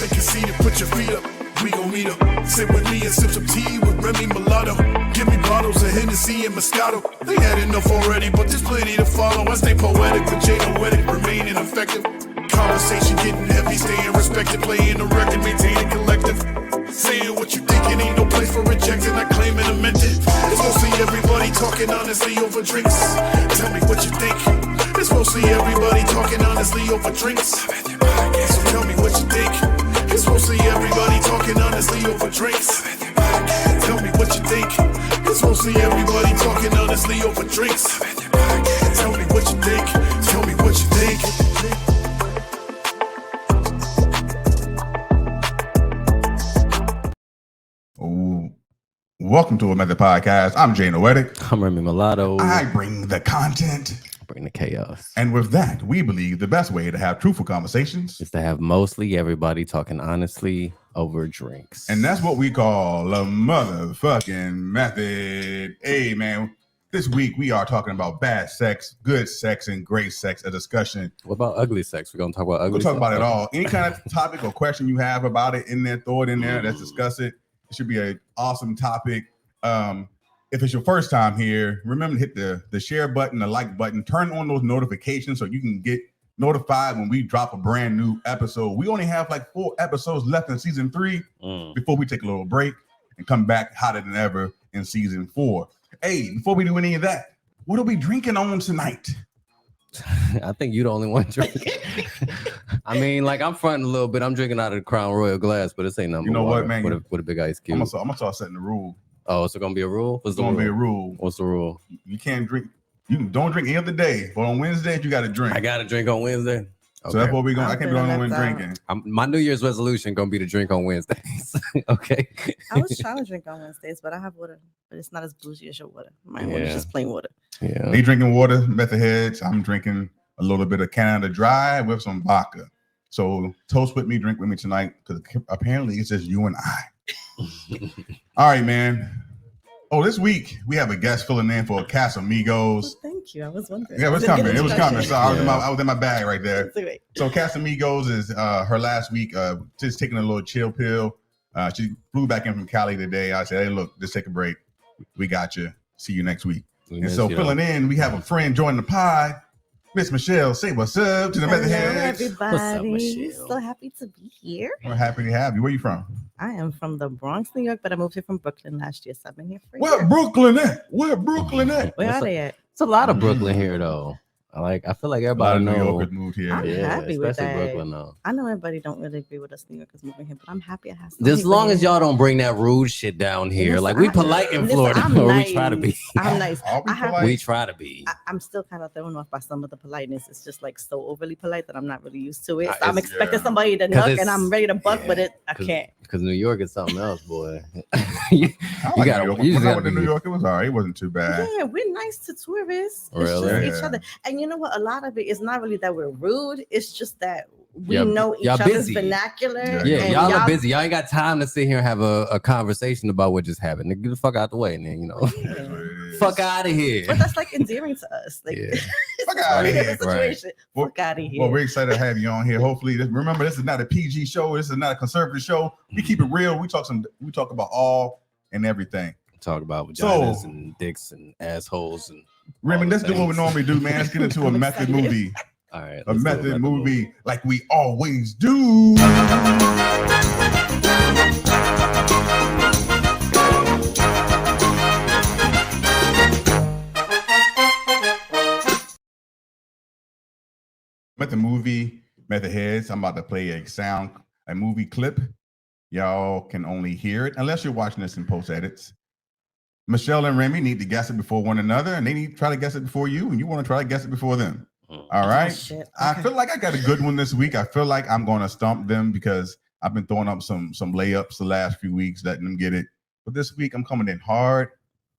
say conceited, put your feet up. We gon' meet up. Sit with me and sip some tea with Remy Mulatto. Give me bottles of Hennessy and Moscato. They had enough already, but there's plenty to follow. I stay poetic, but Jay noetic, remaining effective. Conversation getting heavy, staying respected, playing the record, maintaining collective. Saying what you think, it ain't no place for rejection. I claim it, I meant it. It's mostly everybody talking honestly over drinks. Tell me what you think. It's mostly everybody talking honestly over drinks. So tell me what you think. It's mostly everybody talking honestly over drinks. Tell me what you think. It's mostly everybody talking honestly over drinks. Tell me what you think. Tell me what you think. Welcome to another podcast. I'm Jay Noetic. I'm Remy Mulatto. I bring the content. I bring the chaos. And with that, we believe the best way to have truthful conversations is to have mostly everybody talking honestly over drinks. And that's what we call a motherfucking method. Hey, man, this week we are talking about bad sex, good sex, and great sex, a discussion. What about ugly sex? We're going to talk about ugly sex. We'll talk about it all. Any kind of topic or question you have about it in there, throw it in there. Let's discuss it. It should be an awesome topic. If it's your first time here, remember to hit the share button, the like button, turn on those notifications so you can get notified when we drop a brand new episode. We only have like 4 episodes left in season 3 before we take a little break and come back hotter than ever in season 4. Hey, before we do any of that, what are we drinking on tonight? I think you're the only one drinking. I mean, like, I'm fronting a little bit. I'm drinking out of the Crown Royal glass, but this ain't nothing. You know what, man? With a big ice cube. I'm gonna start setting the rule. Oh, it's gonna be a rule? What's the rule? Be a rule. What's the rule? You can't drink. You don't drink any other day, but on Wednesdays you got to drink. I got to drink on Wednesday. Okay. So that's what we're going. I can't be the only one drinking. My New Year's resolution gonna be to drink on Wednesdays. Okay. I was trying to drink on Wednesdays, but I have water, but it's not as bougie as your water. My water is just plain water. Yeah. They drinking water, method heads. I'm drinking a little bit of Canada Dry with some vodka. So toast with me, drink with me tonight, because apparently it's just you and I. All right, man. Oh, this week we have a guest filling in for Casamigos. Oh, thank you. I was wondering. Yeah, it was coming. It was coming. So I was in my bag right there. So Casamigos is her last week, just taking a little chill pill. She flew back in from Cali today. I said, hey, look, just take a break. We got you. See you next week. And so filling in, we have a friend joining the pod. Miss Michelle, say what's up to the Method Heads. Everybody. What's up, Michelle? So happy to be here. We're happy to have you. Where you from? I am from the Bronx, New York, but I moved here from Brooklyn last year, so I've been here for Where Brooklyn at? Where Brooklyn at? Where are they at? It's a lot of Brooklyn here, though. I feel like everybody knows. New Yorkers moved here. I'm happy with that. Brooklyn, though. I know everybody don't really agree with us New Yorkers moving here, but I'm happy I have some. As long as y'all don't bring that rude shit down here. Like, we polite in Florida, or we try to be. I'm nice. We try to be. I'm still kind of thrown off by some of the politeness. It's just like so overly polite that I'm not really used to it. So I'm expecting somebody to knock and I'm ready to buck, but I can't. Because New York is something else, boy. you got to. When I went to New York, it was all right. It wasn't too bad. Yeah, we're nice to tourists. Really? It's just each other. And you know what? A lot of it is not really that we're rude. It's just that we know each other's vernacular. Yeah, y'all are busy. Y'all ain't got time to sit here and have a conversation about what just happened. Get the fuck out the way, and then, fuck out of here. But that's like endearing to us. Like, fuck out of here. Right. Fuck out of here. Well, we're excited to have you on here. Hopefully, remember, this is not a PG show. This is not a conservative show. We keep it real. We talk about all and everything. Talk about vaginas and dicks and assholes and. Remy, let's do what we normally do, man. Let's get into a method movie. All right. A method movie like we always do. Method movie, method heads. I'm about to play a movie clip. Y'all can only hear it unless you're watching this in post edits. Michelle and Remy need to guess it before one another, and they need to try to guess it before you, and you want to try to guess it before them. All right. Okay. I feel like I got a good one this week. I feel like I'm going to stump them because I've been throwing up some layups the last few weeks, letting them get it. But this week I'm coming in hard.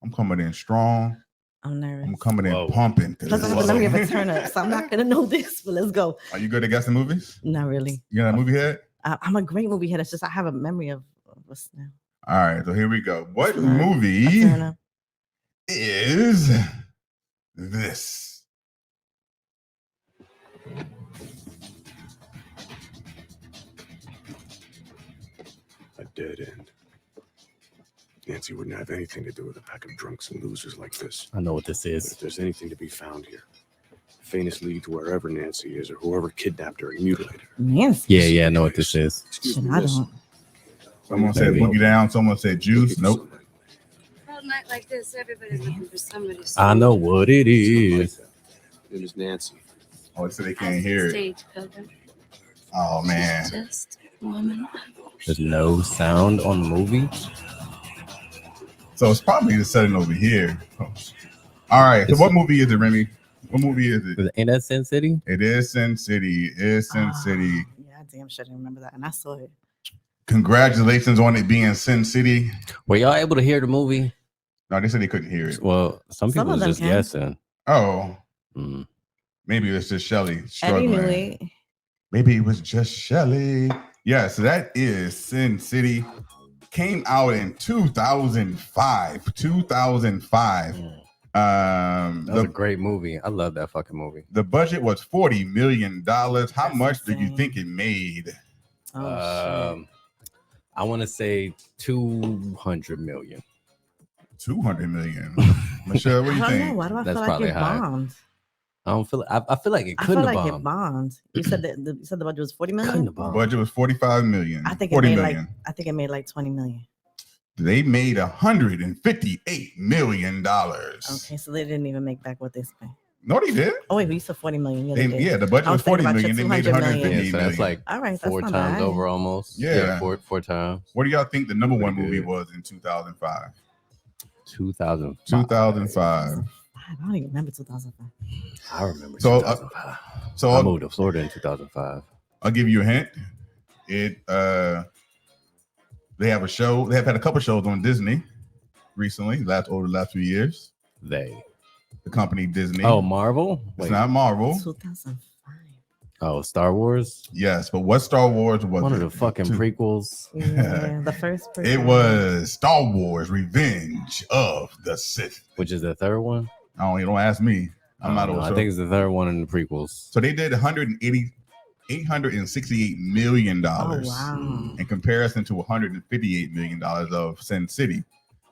I'm coming in strong. I'm nervous. I'm coming in pumping. Plus, let me have a turn up, so I'm not gonna know this. But let's go. Are you good at guessing movies? Not really. You're not a movie head? I'm a great movie head. It's just I have a memory of what's now. All right, so here we go. What movie is this? dead end. Nancy wouldn't have anything to do with a pack of drunks and losers like this. I know what this But is. if there's anything to be found here, faintest lead to wherever Nancy is or whoever kidnapped her and mutilated her. Nancy. Yeah, I know what this is. Excuse Shit, me, I miss. don't. Someone said boogie down. Someone said juice. Nope. Well, a night like this, everybody's looking for somebody. I know what it Something like is. that. Her name is Nancy. Oh, so they can't hear it. Stage pilgrim. Oh man. Just a woman. There's no sound on the movie. So it's probably the setting over here. All right. So what movie is it, Remy? What movie is it? Ain't that Sin City? It is Sin City. It is Sin City. Yeah, I damn sure didn't remember that, and I saw it. Congratulations on it being Sin City. Were y'all able to hear the movie? No, they said they couldn't hear it. Well, some Some people of them just can. guessing. Oh, Mm. maybe it was just Shelly Eddie struggling. knew it. Maybe it was just Shelly. Yeah, so that is Sin City. Came out in 2005. 2005. That was a great movie. I love that fucking movie. The budget was $40 million. How That's much do you insane. think it made? Oh I want to say 200 million. 200 million. Michelle, what shit! do you I don't know. think? Why do I That's feel like probably it high. bombed? I don't feel. I feel like it I couldn't feel have like it bombed. bombed. You said that you said the budget was 40 million. Couldn't have bombed. Budget was 45 million. I think it 40 made million. like I think it made like 20 million. They made $158 million. Okay, so they didn't even make back what they spent. No, they did. Oh wait, we said 40 million. Yeah, they did. Yeah, the budget I was was thinking 40 about your million. They made 200 million. 158 Yeah, so that's million. like All right, that's 4 not times bad. over almost. Yeah. four times. What do y'all think the number one Pretty movie good. was in 2005? 2005. 2005. I don't even remember 2005. I remember. So, 2005. So I moved to Florida in 2005. I'll give you a hint. It they have a show. They have had a couple shows on Disney recently. Over the last few years. They. The company Disney. Oh, Marvel. it's Wait. not Marvel. 2005. Oh, Star Wars. Yes, but what Star Wars was One it? of the fucking Two- prequels. Yeah, the first. It was Star Wars: Revenge of the Sith. Which is the third one. Oh, you don't ask me. I'm not. I Also, think it's the third one in the prequels. so. They did $868 million Oh wow. in comparison to $158 million of Sin City.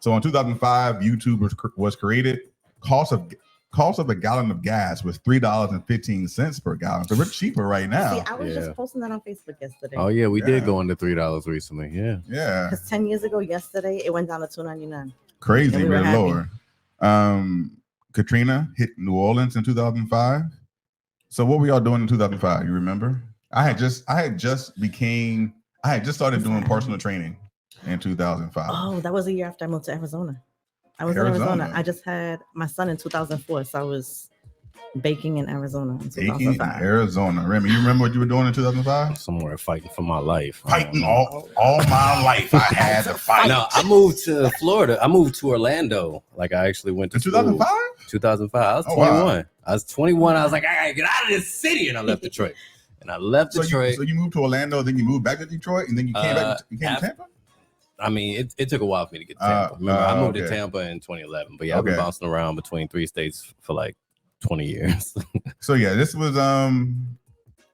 So in 2005, YouTube was created. Cost of a gallon of gas was $3.15 per gallon. So we're cheaper right now. See, I was Yeah. just posting that on Facebook yesterday. Oh yeah, we Yeah. did go into $3 recently. Yeah. Yeah, Because 10 years ago, yesterday, it went down to $2.99. crazy. And we were We're happy. lower. Katrina hit New Orleans in 2005. So what were y'all doing in 2005? You remember? I had just started doing personal training in 2005. Oh, that was a year after I moved to Arizona. I was in Arizona. Arizona. I just had my son in 2004, so I was baking in Arizona in Baking in 2005. Arizona. Remy, you remember what you were doing in 2005? Somewhere fighting for my life. Fighting all my life. I had to fight. No, I moved to Florida. I moved to Orlando. Like I actually went to In 2005? 2005. I was Oh, wow. 21. I was 21. I was like, I gotta get out of this city, and I left Detroit. And I left So Detroit. you moved to Orlando, then you moved back to Detroit, and then you came back. You came to Tampa. I mean, it took a while for me to get to Tampa. Remember, I moved to okay. Tampa in 2011, but yeah, I've been Okay. bouncing around between 3 states for like 20 years. So yeah, this was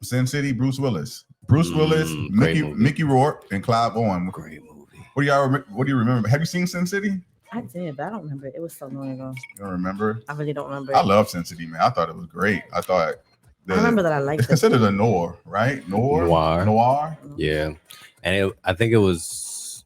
Sin City. Bruce Willis, Great movie. Mickey Rourke, and Clive Owen. Great movie. What do you remember? Have you seen Sin City? I did, but I don't remember. It was so long ago. You don't remember? I really don't remember. I love Sin City, man. I thought it was great. I thought I remember that I liked it's it. considered a noir, right? Noir. Yeah, and I think it was,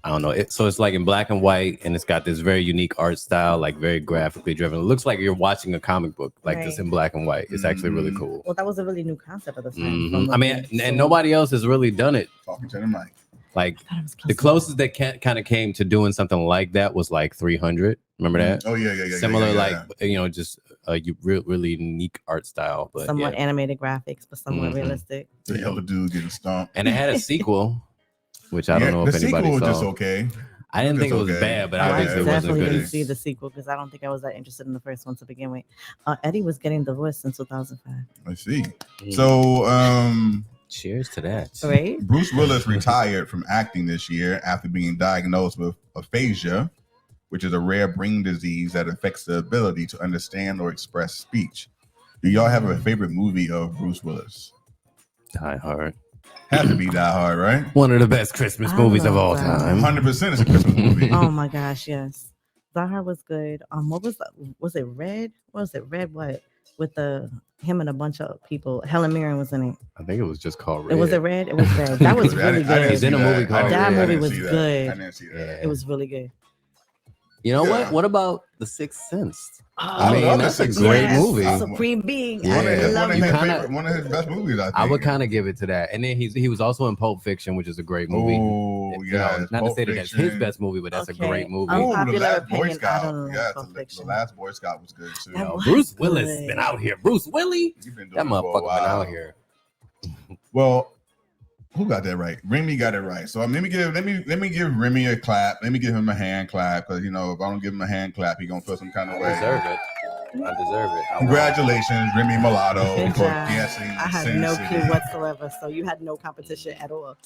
I don't know. So it's like in black and white, and it's got this very unique art style, like very graphically driven. It looks like you're watching a comic book, like just Right. in black and white. It's actually really cool. Well, that was a really new concept at the time. Mhm. from I mean, looking, and so- nobody else has really done it. Talking to the mic. Like I thought it was the close. closest that kind of came to doing something like that was like 300. Remember that? Oh yeah. Similar, yeah. like just a really unique art style, but somewhat yeah. animated graphics, but somewhat Mhm. realistic. The other dude getting stomped. And it had a sequel, which I don't know the if anybody sequel was saw. just okay. I didn't think it Just was okay. bad, but I I obviously it wasn't definitely good. didn't as- see the sequel because I don't think I was that interested in the first one to begin with. Eddie was getting divorced in 2005, I see. Mm. So Cheers to that. right? Bruce Willis retired from acting this year after being diagnosed with aphasia, which is a rare brain disease that affects the ability to understand or express speech. Do y'all have a favorite movie of Bruce Willis? Die Hard. Has to be Die Hard, right? One of the best Christmas I movies of love all that. time. 100% it's a Christmas movie. Oh my gosh, yes. Die Hard was good. What was that? Was it Red? What was it? Red what? With him and a bunch of people. Helen Mirren was in it. I think it was just called Red. It was it Red? It was Red. That was really good. He's in a movie called That Red. movie was good. I didn't see that. It was really good. You know Yeah. what? What about The Sixth Sense? I I mean, love that's The a Sixth great Sense. movie. Supreme Being. Yeah. I love You it. kinda- One of his best movies, I think. I would kind of give it to that. And then he was also in Pulp Fiction, which is a great movie. Oh, You know, yeah. not to say that that's his best movie, but that's a Okay. great movie. Oh, The Unpopular Last Boy opinion, I Scout. don't know Yeah, Pulp the Fiction. Last Boy Scout was good too. That Yo, was Bruce Willis good. been out here. Bruce Willie, You've been doing that it for a motherfucker been while. out here. Well, who got that right? Remy got it right. So let me give Remy a clap. Let me give him a hand clap because if I don't give him a hand clap, he gonna feel some kind of I way. deserve it. I deserve it. Congratulations, Remy Mulatto, Good for job. guessing. I had Sin no City. clue whatsoever, so you had no competition at all.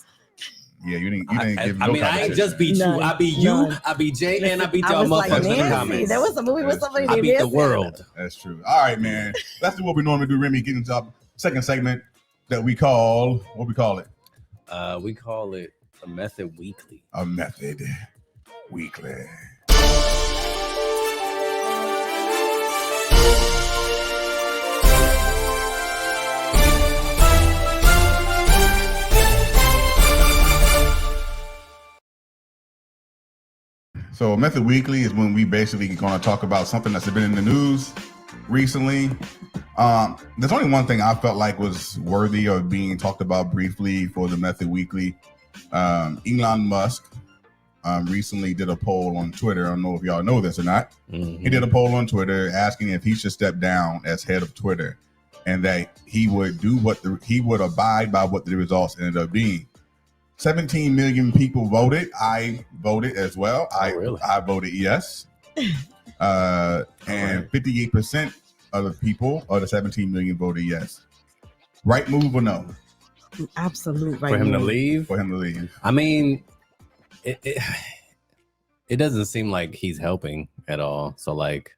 Yeah, you didn't give I no mean, I competition. ain't just beat None. you. I beat you. None. I beat Jay, and I beat I y'all was like, motherfuckers in the Nancy. comments. There was a movie with That's somebody true. I named beat the Nancy. world. That's true. All right, man. Let's do what we normally do, Remy. Get into our second segment that we call what we call it. We call it a Method Weekly. A Method Weekly. So Method Weekly is when we basically going to talk about something that's been in the news recently. There's only one thing I felt like was worthy of being talked about briefly for the Method Weekly. Elon Musk recently did a poll on Twitter. I don't know if y'all know this or not. He did a poll on Twitter asking if he should step down as head of Twitter, and that he would do he would abide by what the results ended up being. 17 million people voted. I voted as well. Really? I voted yes. And 58% of the people, of the 17 million, voted yes. Right move or no Absolute right. For him to move. leave? for him to leave? I mean, it doesn't seem like he's helping at all. So, like,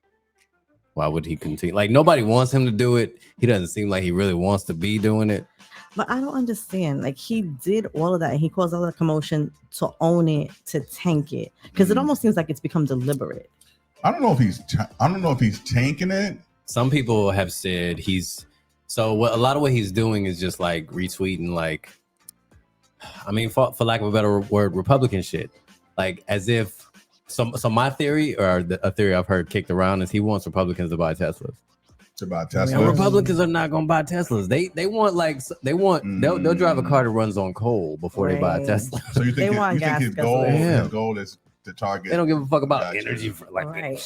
why would he continue? Like, nobody wants him to do it. He doesn't seem like he really wants to be doing it. But I don't understand. Like he did all of that, and he caused all the commotion to own it, to tank it, because it almost seems like it's become deliberate. I don't know if he's tanking it. Some people have said a lot of what he's doing is just like retweeting, like, I mean, for lack of a better word, Republican shit. Like, as if, so my theory, or a theory I've heard kicked around, is he wants Republicans to buy Teslas. It's about And Tesla. Republicans are not gonna buy Teslas. They'll drive a car that runs on coal before they buy a Right. Tesla. So you They think, want gas his goal? guzzlers. Yeah. His goal is to target. They don't give a fuck about Gotcha. energy for like Right.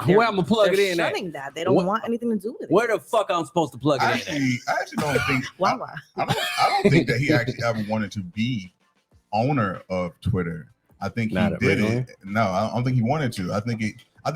Where I'ma plug it in at? shunning that. They don't What- want anything to do with it. Where the fuck I'm supposed to plug it in? I actually don't think. Why? I don't think that he actually ever wanted to be owner of Twitter. I think Not he did originally? it. No, I don't think he wanted to. I think it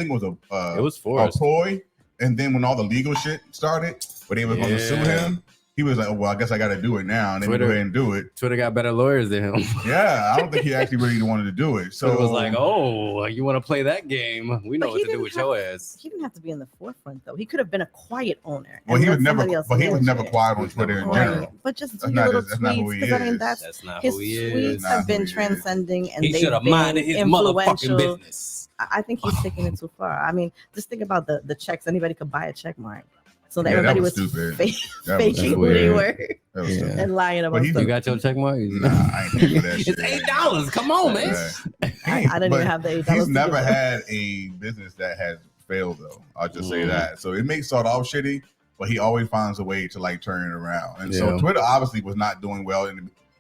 was a It was forced. ploy. And then when all the legal shit started, where they were going to sue Yeah. him, he was like, "Oh, well, I guess I got to do it now." And then Twitter- go ahead and do it. Twitter got better lawyers than him. Yeah, I don't think he actually really wanted to do it. So So it was like, oh, you want to play that game? We know But what he to do didn't with have- your ass. He didn't have to be in the forefront though. He could have been a quiet owner. well, and he let was never, somebody else but he was manage never it. quiet on Twitter in Right. general. But just That's do not little his- that's not who tweets, he because I mean is. that's not his who he is. tweets Not have who been he is. transcending, and He they've should have been minded his motherfucking influential. business. I think he's taking it too far. I mean, just think about the checks. Anybody could buy a check mark. So that Yeah, that everybody was was stupid. fake, That was faking who weird. they were That was Yeah. stupid. and lying about But he- You stuff. got your check mark? Nah, I ain't paying for that shit. It's $8. Come on, man. Right. I didn't But even have the $8 He's to never give. had a business that has failed though. I'll just say Mhm. that. So it may start off shitty, but he always finds a way to like turn it around. And so Yeah. Twitter obviously was not doing well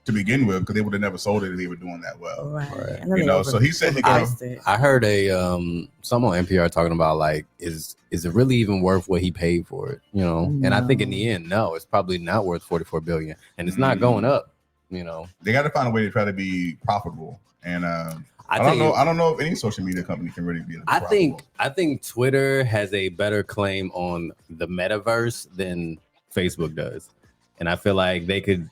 to begin with because they would have never sold it if they were doing that well. Right. Right. And then You they know, so he said he gonna- overpriced it. I heard someone on NPR talking about like, is it really even worth what he paid for it? You know, and I think in the end, no, it's probably not worth $44 billion, and it's not going up. You know, They got to find a way to try to be profitable. And I think don't know if any social media company can really be profitable. I think Twitter has a better claim on the metaverse than Facebook does, and I feel like they could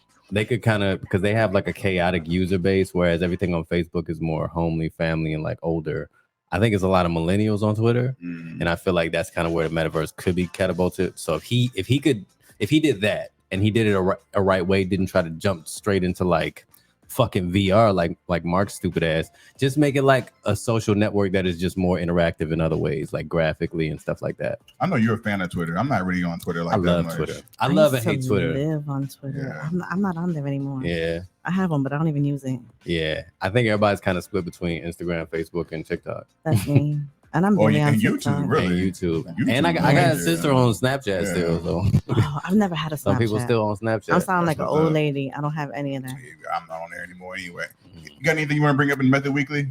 kind of, because they have like a chaotic user base, whereas everything on Facebook is more homely, family, and like older. I think it's a lot of millennials on Twitter, and I feel like that's kind of where the metaverse could be catapulted. So if he did that, and he did it a right way. Didn't try to jump straight into like fucking VR like Mark's stupid ass. Just make it like a social network that is just more interactive in other ways, like graphically and stuff like that. I know you're a fan of Twitter. I'm not really on Twitter like I that love much. Twitter. I love and used hate to Twitter. Live on Twitter. Yeah. I'm not on there anymore. Yeah, I have one, but I don't even use it. yeah. I think everybody's kind of split between Instagram, Facebook, and TikTok. That's me. And I'm Oh, really on and YouTube, TikTok. really? And YouTube. YouTube, And I got yeah. a sister on Snapchat Yeah. still, so Oh, I've never had a Snapchat. some people still on Snapchat. I'm sounding like an That's what's old up. lady. I don't have any of that. I'm not on there anymore anyway. You got anything you want to bring up in Method Weekly?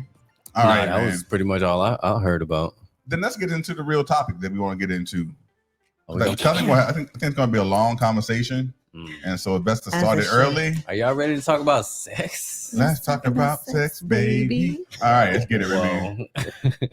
All Nah, right, that man. was pretty much all I heard about. Then let's get into the real topic that we want to get into. Oh, Like, I think it's going to be a long conversation, Mm. and so it's best to As start it it should. early. Are y'all ready to talk about sex? Let's talk about sex, baby. All right, let's get it, Remy. Whoa.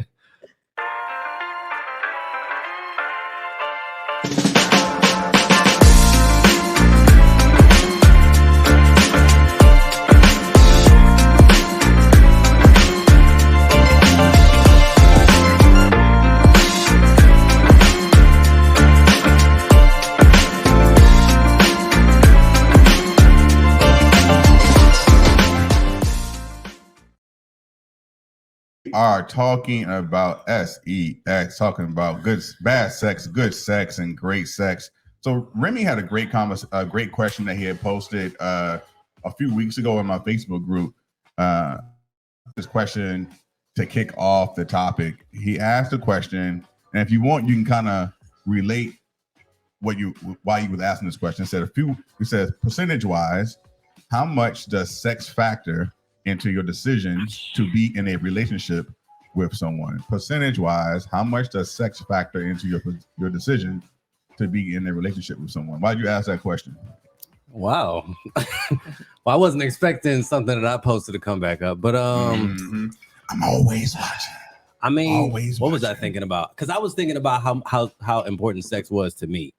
Are talking about sex, talking about bad sex, good sex, and great sex. So Remy had a great great question that he had posted a few weeks ago in my Facebook group. This question to kick off the topic. He asked a question, and if you want, you can kind of relate why you was asking this question. It says percentage wise, how much does sex factor into your decision to be in a relationship with someone? Percentage wise, how much does sex factor into your decision to be in a relationship with someone? Why did you ask that question? Wow. Well, I wasn't expecting something that I posted to come back up, but Mhm. I'm always watching. I mean, Always what was I watching. thinking about? Because I was thinking about how important sex was to me,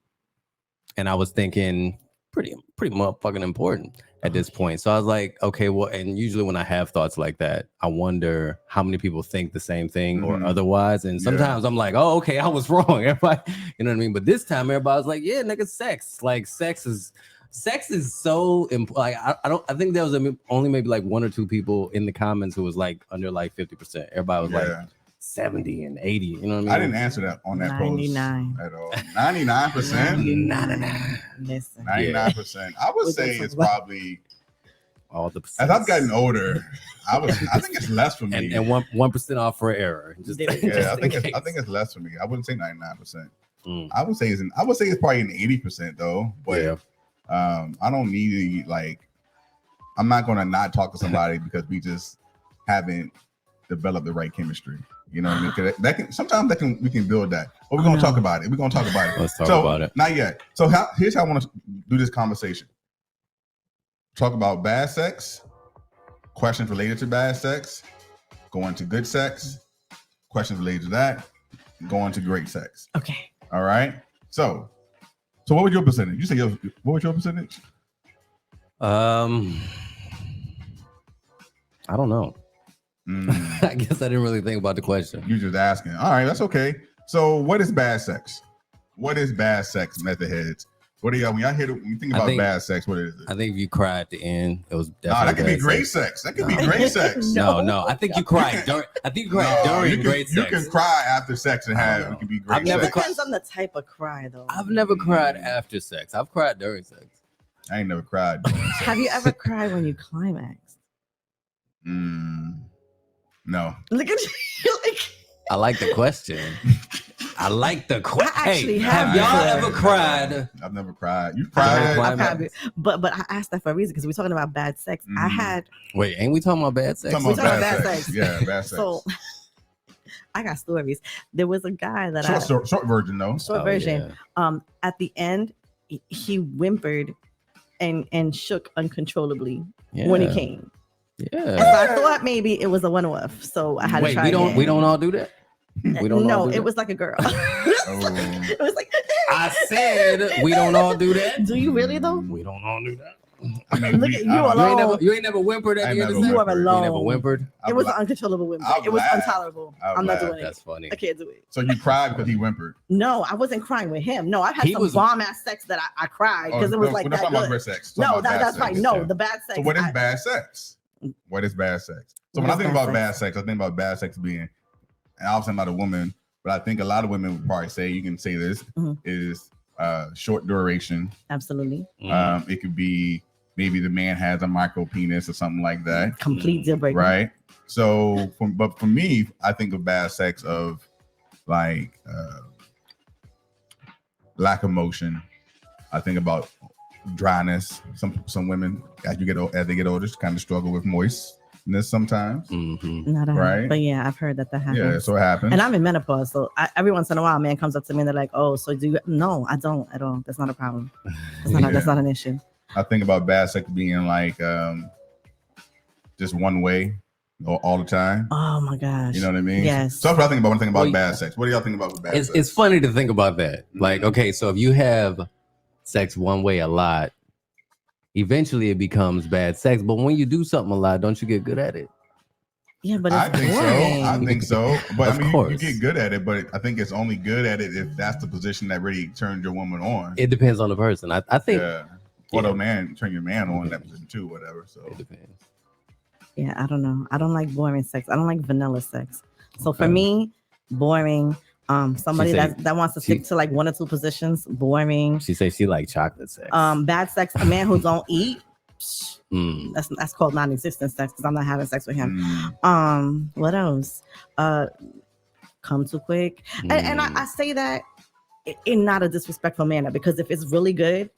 and I was thinking pretty motherfucking important at this point. So I was like, okay, well, and usually when I have thoughts like that, I wonder how many people think the same thing or Mhm. otherwise. And Yeah. sometimes I'm like, oh, okay, I was wrong. Everybody, you know what I mean? But this time, everybody's like, yeah, nigga, sex. Like, sex is so like I think there was only maybe like one or two people in the comments who was like under like 50%. Everybody was like Yeah. 70 and 80. You know what I mean? I didn't answer that on that 99. post at all. 99%. 99. Listen. 99%. I would We're say gonna it's talk about- probably, All the as I've gotten older, I think it's less for me. and 1% off for error. Just, Yeah, Yeah, I think in it's case. less for me. I wouldn't say 99%. Mm. I would say it's probably an 80% though. But Yeah. I don't need to I'm not gonna not talk to somebody because we just haven't developed the right chemistry. You know what I mean? 'Cause we can build that. But we're gonna talk about it. We're gonna talk about it. Let's talk about it. Not yet. So here's how I want to do this conversation. Talk about bad sex, questions related to bad sex, go into good sex, questions related to that, go into great sex. Okay. All right. So what was your percentage? You say what was your percentage? I don't know. Mm, I guess I didn't really think about the question. you just asking. All right, that's okay. So what is bad sex? What is bad sex, method heads? What do y'all when you think I about think- bad sex? What is it? I think if you cry at the end, it was Nah, definitely that could be bad great sex. sex. That could be great sex. No. I think you cried during. I think you cried No, during you can, great you sex. can cry after sex and have it can be great I've never sex. cried. Depends on the type of cry, though. I've never cried after sex. I've cried during sex. I ain't never cried. during sex. Have you ever cried when you climaxed? No. Look at you. Like, I like the question. I like the question. I actually Hey, have have y'all before. ever cried? I've never cried. You During cried? climax? I probably, but I asked that for a reason because we're talking about bad sex. I Mhm. had Wait, ain't we talking about bad sex? Talking We about talking bad about sex. sex. Yeah, bad sex. so I got stories. There was a guy that short version though. short Oh, version. yeah. At the end, he whimpered and shook uncontrollably when he Yeah. came. And Yeah. so I thought maybe it was a one-off. So I had to Wait, try we don't again. we don't all do that? We don't all No, do it that? was like a girl. Oh. It was like I said we don't all do that. Do you really though? We don't all do that. I mean, Look we- at you I don't alone. know. You ain't never whimpered I at the end never of sex? You are whimpered. You ain't never alone. whimpered? I It was la- an uncontrollable whimper. I'll It was laugh. intolerable. I'll I'm not laugh. doing it. That's funny. I can't do it. So you cried because he whimpered. No, I wasn't crying with him. No, I've had He some was- bomb ass sex that I cried because it was like we're not that talking about good. good sex. We're talking No, about bad that's sex. fine. No, Yeah. the bad sex. So what is I- bad sex? What is bad sex? So What when I is think bad about sex? bad sex, I think about bad sex being, and obviously I'm not a woman, but I think a lot of women would probably say, you can say this, Mhm. is short duration. Absolutely. It could be maybe the man has a micro penis or something like that, Complete deal breaker. right? So, but for me, I think of bad sex of like lack of motion. I think about dryness. Some women as they get older kind of struggle with moistness sometimes, Not a Right? But yeah, I've heard that happens. yeah, so it happens. And I'm in menopause, so every once in a while, a man comes up to me and they're like, "Oh, so do you?" No, I don't at all. That's not a problem. That's not an issue. I think about bad sex being like just one way all the time. Oh my gosh. You know what I mean? Yes. So that's what I think about when I think about Well, bad sex. What do y'all think about with bad It's sex? it's funny to think about that. Like, okay, so if you have sex one way a lot, eventually it becomes bad sex. But when you do something a lot, don't you get good at it? Yeah, but it's I think boring. so. I think so. But Of I mean, you course. get good at it, but I think it's only good at it if that's the position that really turns your woman on. It depends on the person. I think Yeah. Or Yeah. the man turn your man on in that position too, whatever. So it depends. Yeah, I don't know. I don't like boring sex. I don't like vanilla sex. So for Okay. me, boring. Somebody She say- that wants to stick to like one or two positions, boring. She says she like chocolate sex. Bad sex. A man who don't eat. psh, Mm. That's called non-existent sex because I'm not having sex with him. mm, What else? Come too quick. And I say that in not a disrespectful manner because if it's really good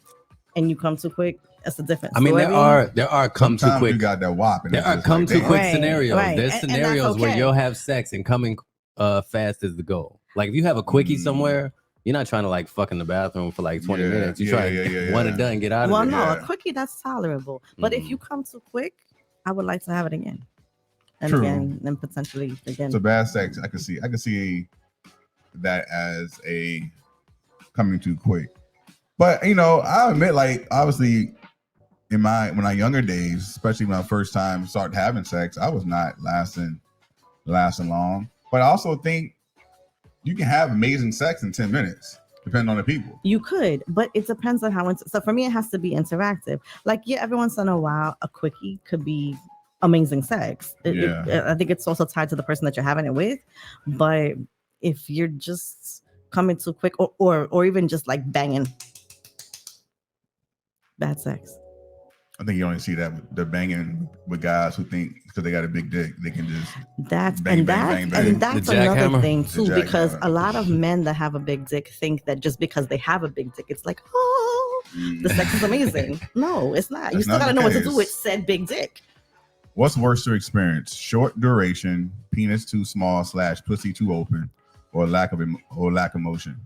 and you come too quick, that's a different I mean, story. there are come too sometimes you quick. got that whop. And There it's are just come like, too damn. quick Right, scenarios. right. There's And that's scenarios where okay. you'll have sex and coming fast is the goal. Like if you have a quickie Mm. somewhere, you're not trying to like fuck in the bathroom for like 20 Yeah, minutes. You're trying to yeah. one and done, get out Well, of it. no, Yeah. a quickie that's tolerable. But if Mhm. you come too quick, I would like to have it again. And True. again, and potentially again. So bad sex, I can see that as a coming too quick. But you know, I admit, like obviously, when I younger days, especially when I first time started having sex, I was not lasting long. But I also think you can have amazing sex in 10 minutes, depending on the people. You could, but it depends on how. So for me, it has to be interactive. Like, yeah, every once in a while, a quickie could be amazing sex. I think it's also tied to the person that you're having it with. But if you're just coming too quick, or even just like banging, bad sex. I think you only see that with the banging with guys who think because they got a big dick, they can just That's Bang, and bang, that's bang, and bang. that's The jackhammer? another thing The too, because jackhammer. a lot of men that have a big dick think that just because they have a big dick, it's like, oh, the sex is amazing. No, it's not. You That's still not gotta the know what to case. do with said big dick. What's worse to experience? Short duration, penis too small / pussy too open, or lack of motion?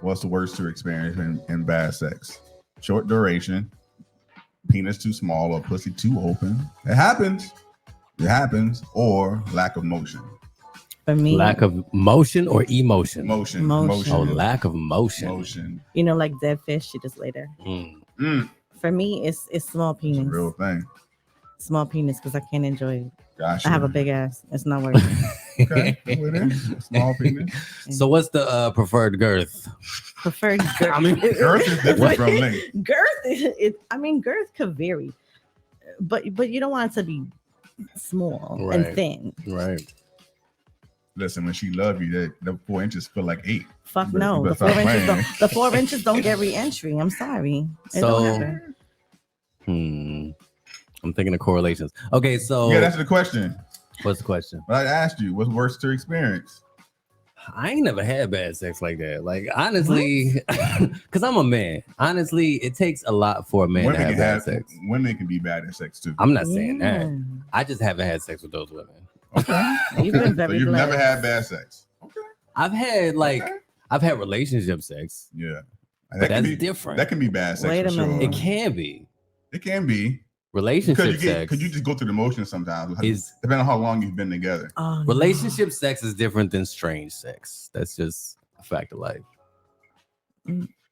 What's the worst to experience in bad sex? Short duration, penis too small or pussy too open. It happens, or lack of motion. For me, Lack of motion or emotion? Motion. Motion. Oh, lack of motion. Motion. you know, like dead fish, she just lay there. Mm. For me, it's small It's a penis. real thing. Small penis because I can't enjoy it. Gosh, I have a big ass. It's not working. Okay, I'm with it. Small penis. So what's the preferred girth? Preferred girth. I mean, Girth is different from length. Girth could vary, but you don't want it to be small Right. and thin. Right. Listen, when she love you, that 4 inches feel like 8. Fuck You no. better The 4 stop inches playing. don't. The 4 inches don't get re-entry. I'm sorry. It So- don't happen. I'm thinking of correlations. Okay, so Yeah, that's the question. what's the question? But I asked you, what's worse to experience? I ain't never had bad sex like that. Like honestly, because I'm a man. Honestly, it takes a lot for a man to have bad sex. Women can be bad at sex too. I'm not saying Yeah. that. I just haven't had sex with those women. Okay. You've been So very you've never blessed. had bad sex. Okay. I've had Okay. I've had relationship sex. Yeah. But that's different. That can be bad sex. Wait a for sure. minute. It can be It can be relationship sex. because you just go through the motions sometimes. Is Depending on how long you've been together. Oh, no. relationship sex is different than strange sex. That's just a fact of life.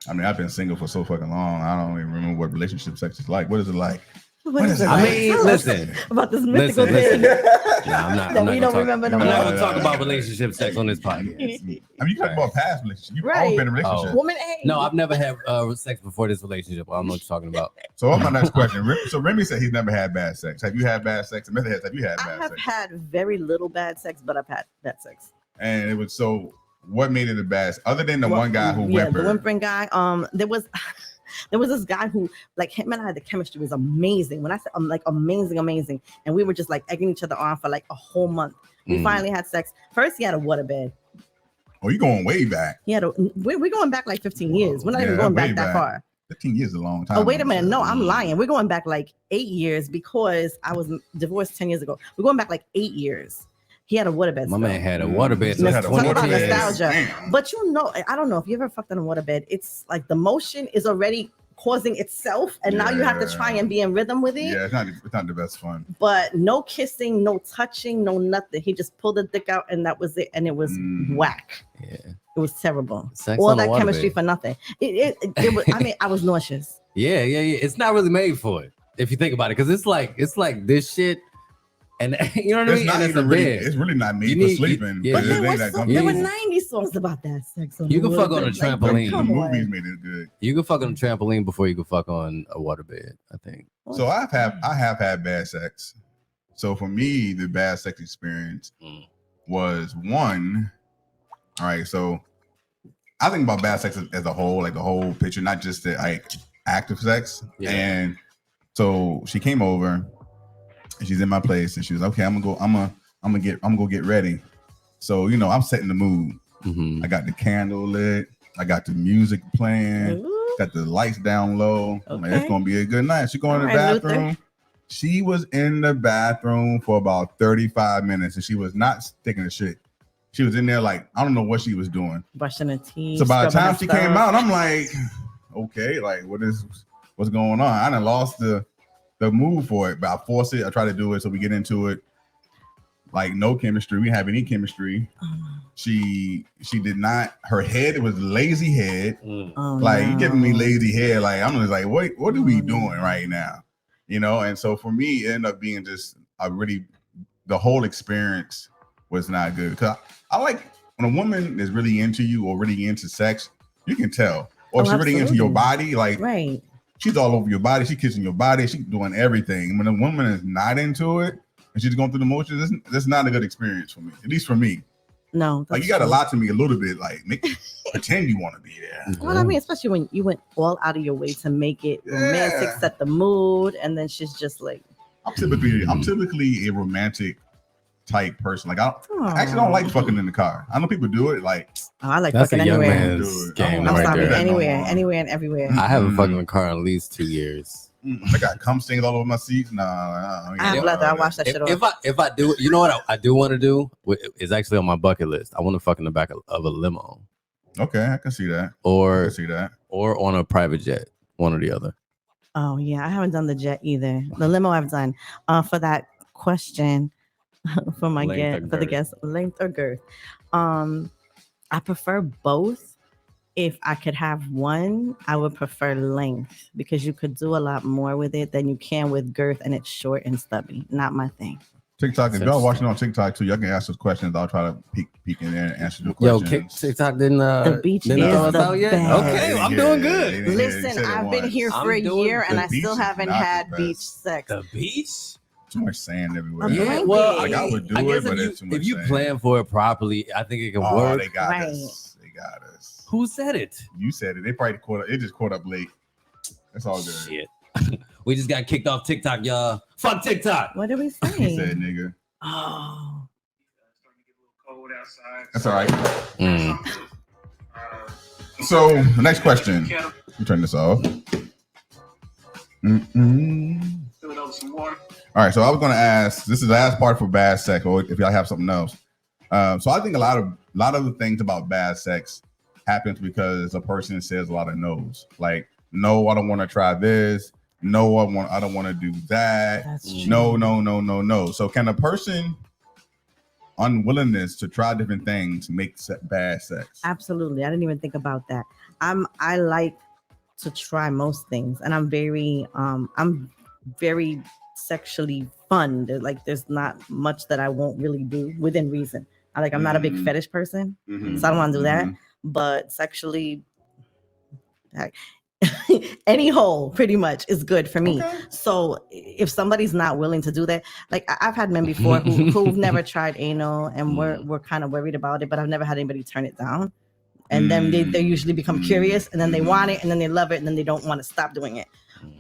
I mean, I've been single for so fucking long. I don't even remember what relationship sex is like. What is it like? What is it I like? mean, Tell us listen. about this mythical Listen. thing. Nah, I'm not. That I'm we not don't gonna talk, remember no I'm not more. gonna talk about relationship sex on this podcast. I mean, you talk about past relationships. You've all Right. been in a relationship. Woman A. No, I've never had sex before this relationship. I don't know what you're talking about. So what's my next question? So Remy said he's never had bad sex. Have you had bad sex? And Method Heads, have you had I bad have sex? had very little bad sex, but I've had bad sex. And it was so. What made it the best? Other than the Well, one guy who yeah, whimpered. the whimpering guy. There was this guy who, like, him and I, the chemistry was amazing. When I said like amazing, and we were just like egging each other on for like a whole month. We finally had sex. First, he had a waterbed. Oh, you going way back? He had a. We're going back like 15 years. We're not even Yeah, going way back that back. far. 15 years is a long time. Oh, wait a minute. No, I'm lying. We're going back like 8 years because I was divorced 10 years ago. We're going back like 8 years. He had a waterbed. My still. man had a waterbed So since had a Talk about 2010. nostalgia. Damn. But you know, I don't know if you ever fucked on a waterbed. It's like the motion is already causing itself, and now you have to try and be in rhythm with it. Yeah, it's not the best fun. But no kissing, no touching, no nothing. He just pulled the dick out, and that was it. And it was whack. Yeah. It was terrible. Sex All on a that chemistry waterbed. for nothing. It was. I mean, I was nauseous. Yeah. It's not really made for it if you think about it, because it's like this shit, and you know what I It's mean. not And even a really. bed. It's really not made You for need- sleeping. yeah. But But the there thing was that some, comes there were in- 90 songs about that sex. On You the can fuck on a waterbed. Like, trampoline. the come on. movies made it good. You can fuck on a trampoline before you can fuck on a waterbed, I think. So I have had bad sex. So for me, the bad sex experience was one. All right, so I think about bad sex as a whole, like the whole picture, not just the like active sex. Yeah. And so she came over, and she's in my place, and she was okay. I'm gonna go get ready. So you know, I'm setting the mood. Mhm. I got the candle lit. I got the music playing. Ooh. Got the lights down low. I'm like, it's Okay. gonna be a good night. She going to the All right, Luther. bathroom. She was in the bathroom for about 35 minutes, and she was not sticking a shit. She was in there like I don't know what she was doing. Brushing her teeth. So by the scrubbing time her she stuff. came out, I'm like, okay, like what's going on? I done lost the mood for it, but I force it. I try to do it so we get into it. Like no chemistry. We didn't have any chemistry. She did not. Her head, it was lazy head. Oh, Like you giving me no. lazy hair. Like I'm just like, what are we doing right now? You know. And so for me, it ended up being just the whole experience was not good. Because I like when a woman is really into you or really into sex, you can tell. Or Oh, she's really into your absolutely. body. Like Right. she's all over your body. She's kissing your body. She's doing everything. When a woman is not into it and she's going through the motions, that's not a good experience for me. At least for me. No. Like that's you got to true. lie to me a little bit. Like pretend you want to be there. Well, I mean, especially when you went all out of your way to make it romantic, Yeah. set the mood, and then she's just like, I'm typically a romantic type person. Like I actually "Aw." don't like fucking in the car. I know people do it. Like Oh, I like That's fucking a young anywhere. man's Dude, game I'm I'm right sorry, there. anywhere and everywhere. I haven't fucked in Mm. a car in at least 2 years. I got cum stains all over my seats. Nah, I have leather. I wash that shit off. If I do, you know what I do want to do is actually on my bucket list. I want to fuck in the back of a limo Okay, I can see that. I or can see that. on a private jet, one or the other. Oh yeah, I haven't done the jet either. The limo I've done. For that question, for my Length or guest, for the girth? guest, length or girth. I prefer both. If I could have one, I would prefer length because you could do a lot more with it than you can with girth, and it's short and stubby. Not my thing. TikTok. If That's y'all watching on TikTok too, y'all can ask us questions. I'll try to peek in there and answer the Yo, questions. TikTok didn't The beach didn't is throw us the out yet. best. Okay, I'm Yeah, doing they good. didn't hear it. You Listen, said it I've been once. here I'm for a doing year and the I beach still is haven't not the had best. beach sex. The beach? Too much sand everywhere. Yeah, Yeah, blanket. well, Like, I would do I it, guess but if it's too you, much if you sand. plan for it properly, I think it can Oh, work. they got Right. us. They got us. Who said it? You said it. They probably caught up. It just caught up late. That's all good. Shit. We just got kicked off TikTok, y'all. Fuck TikTok. What did we He say? said, nigga. Oh, That's all right. Mm. So the next question. You turn this off. Mm-mm. All right. So I was going to ask. This is the last part for bad sex, or if y'all have something else. So I think a lot of the things about bad sex happens because a person says a lot of no's. Like, no, I don't want to try this. No, I don't want to do that. that's true. No. So can a person unwillingness to try different things makes bad sex. Absolutely. I didn't even think about that. I like to try most things, and I'm very sexually fun. There's not much that I won't really do within reason. I'm not a big fetish person, Mhm. so I don't want to do that. Mhm. But sexually, any hole pretty much is good for me. Okay. So if somebody's not willing to do that, like I've had men before who've never tried anal, and we're kind of worried about it, but I've never had anybody turn it down. And then they usually become curious, and then they want it, and then they love it, and then they don't want to stop doing it.